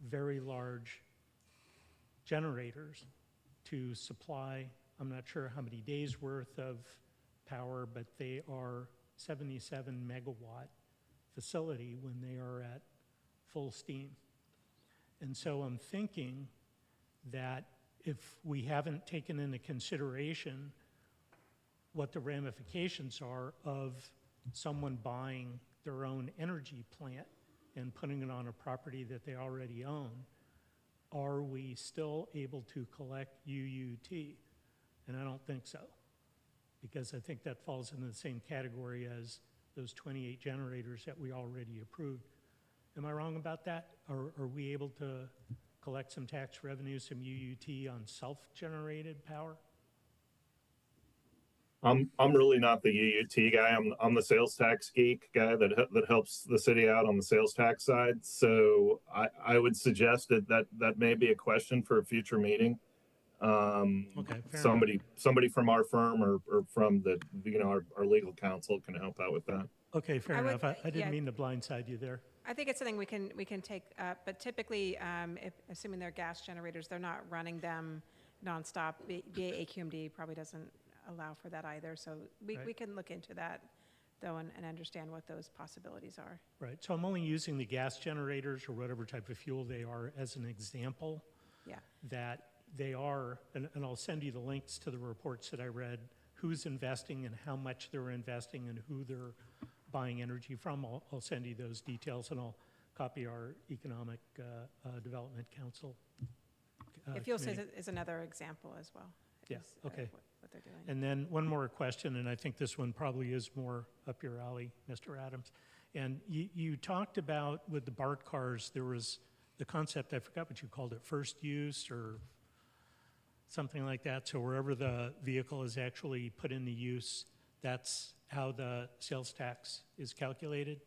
very large generators to supply, I'm not sure how many days worth of power, but they are 77 megawatt facility when they are at full steam. And so I'm thinking that if we haven't taken into consideration what the ramifications are of someone buying their own energy plant and putting it on a property that they already own, are we still able to collect UUT? And I don't think so, because I think that falls into the same category as those 28 generators that we already approved. Am I wrong about that? Are we able to collect some tax revenues from UUT on self-generated power? I'm really not the UUT guy. I'm the sales tax geek guy that helps the city out on the sales tax side. So I would suggest that may be a question for a future meeting. Okay, somebody from our firm or from our legal counsel can help out with that. Okay, fair enough. I didn't mean to blindside you there. I think it's something we can take up, but typically, assuming they're gas generators, they're not running them nonstop. BA-AQMD probably doesn't allow for that either, so we can look into that, though, and understand what those possibilities are. Right, so I'm only using the gas generators or whatever type of fuel they are as an example. Yeah. That they are, and I'll send you the links to the reports that I read, who's investing and how much they're investing and who they're buying energy from. I'll send you those details, and I'll copy our Economic Development Council. Fuel Says is another example as well. Yeah, okay. What they're doing. And then one more question, and I think this one probably is more up your alley, Mr. Adams. And you talked about with the BART cars, there was the concept, I forgot what you called it, first use or something like that. So wherever the vehicle is actually put into use, that's how the sales tax is calculated?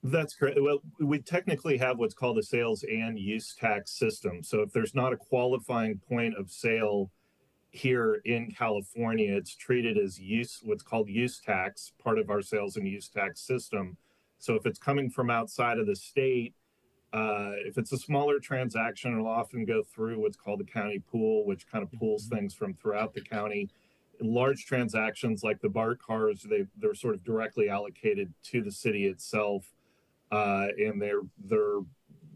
That's correct. Well, we technically have what's called a sales and use tax system. So if there's not a qualifying point of sale here in California, it's treated as what's called use tax, part of our sales and use tax system. So if it's coming from outside of the state, if it's a smaller transaction, it'll often go through what's called the county pool, which kind of pools things from throughout the county. In large transactions like the BART cars, they're sort of directly allocated to the city itself, and they're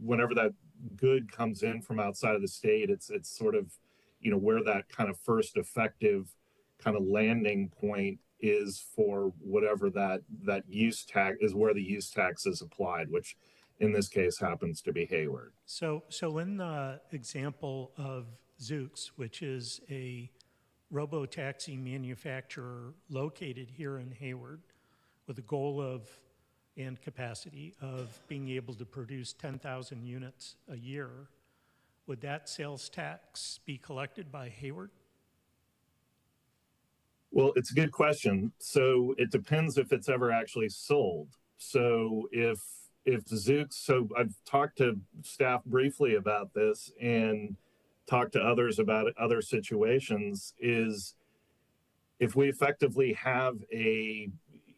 whenever that good comes in from outside of the state, it's sort of where that kind of first effective kind of landing point is for whatever that use tax is, where the use tax is applied, which in this case happens to be Hayward. So in the example of Zoox, which is a robo-taxi manufacturer located here in Hayward with a goal of and capacity of being able to produce 10,000 units a year, would that sales tax be collected by Hayward? Well, it's a good question. So it depends if it's ever actually sold. So if Zoox, so I've talked to staff briefly about this and talked to others about other situations, is if we effectively have a,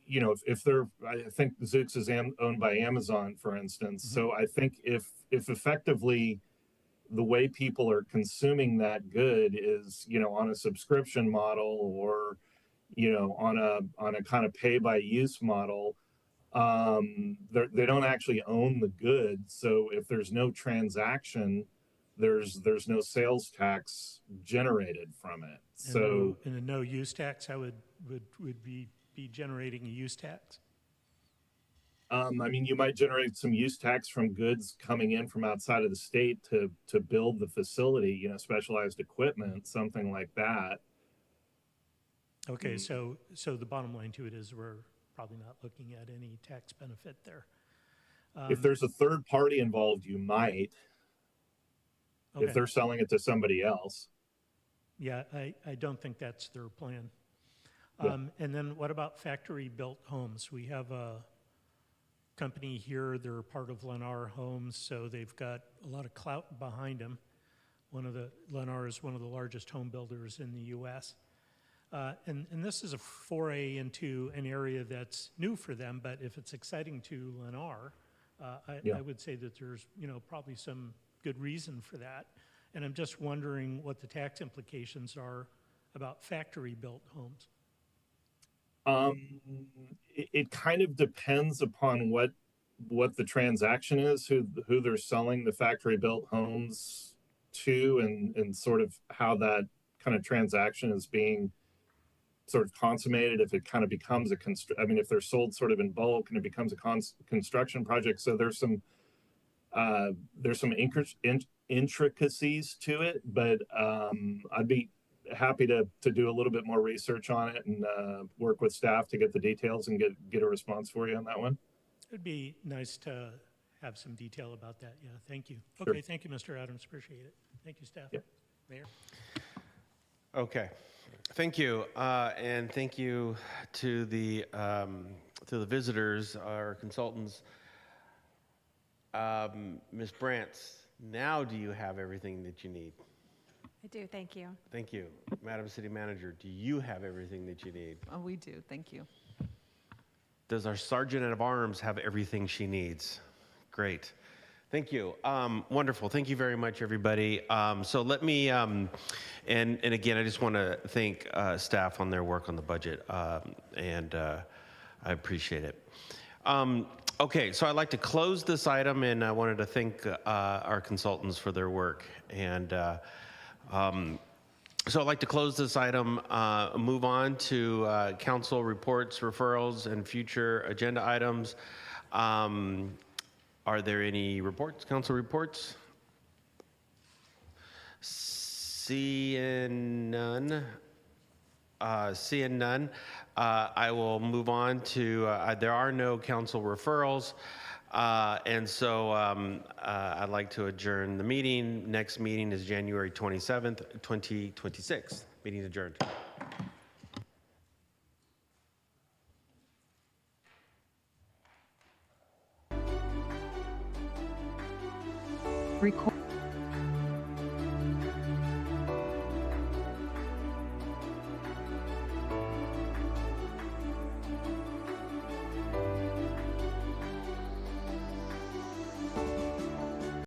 you know, if they're, I think Zoox is owned by Amazon, for instance. So I think if effectively the way people are consuming that good is, you know, on a subscription model or, you know, on a kind of pay by use model, they don't actually own the good. So if there's no transaction, there's no sales tax generated from it. So and a no use tax, how would be generating a use tax? I mean, you might generate some use tax from goods coming in from outside of the state to build the facility, you know, specialized equipment, something like that. Okay, so the bottom line to it is we're probably not looking at any tax benefit there. If there's a third party involved, you might, okay. if they're selling it to somebody else. Yeah, I don't think that's their plan. Yeah. And then what about factory-built homes? We have a company here, they're part of Lennar Homes, so they've got a lot of clout behind them. Lennar is one of the largest home builders in the U.S. And this is a foray into an area that's new for them, but if it's exciting to Lennar, I would say that there's, you know, probably some good reason for that. And I'm just wondering what the tax implications are about factory-built homes. It kind of depends upon what the transaction is, who they're selling the factory-built homes to, and sort of how that kind of transaction is being sort of consummated. If it kind of becomes I mean, if they're sold sort of in bulk and it becomes a construction project. So there's some intricacies to it, but I'd be happy to do a little bit more research on it and work with staff to get the details and get a response for you on that one. It'd be nice to have some detail about that. Yeah, thank you. Sure. Okay, thank you, Mr. Adams. Appreciate it. Thank you, staff. Yeah. Mayor. Okay, thank you, and thank you to the visitors, our consultants. Ms. Brantz, now do you have everything that you need? I do, thank you. Thank you. Madam City Manager, do you have everything that you need? Oh, we do, thank you. Does our Sergeant at Arms have everything she needs? Great. Thank you. Wonderful. Thank you very much, everybody. So let me, and again, I just want to thank staff on their work on the budget, and I appreciate it. Okay, so I'd like to close this item, and I wanted to thank our consultants for their work. And so I'd like to close this item, move on to council reports, referrals, and future agenda items. Are there any reports, council reports? Seeing none. I will move on to, there are no council referrals. And so I'd like to adjourn the meeting. Next meeting is January 27th, 2026. Meeting adjourned. Record.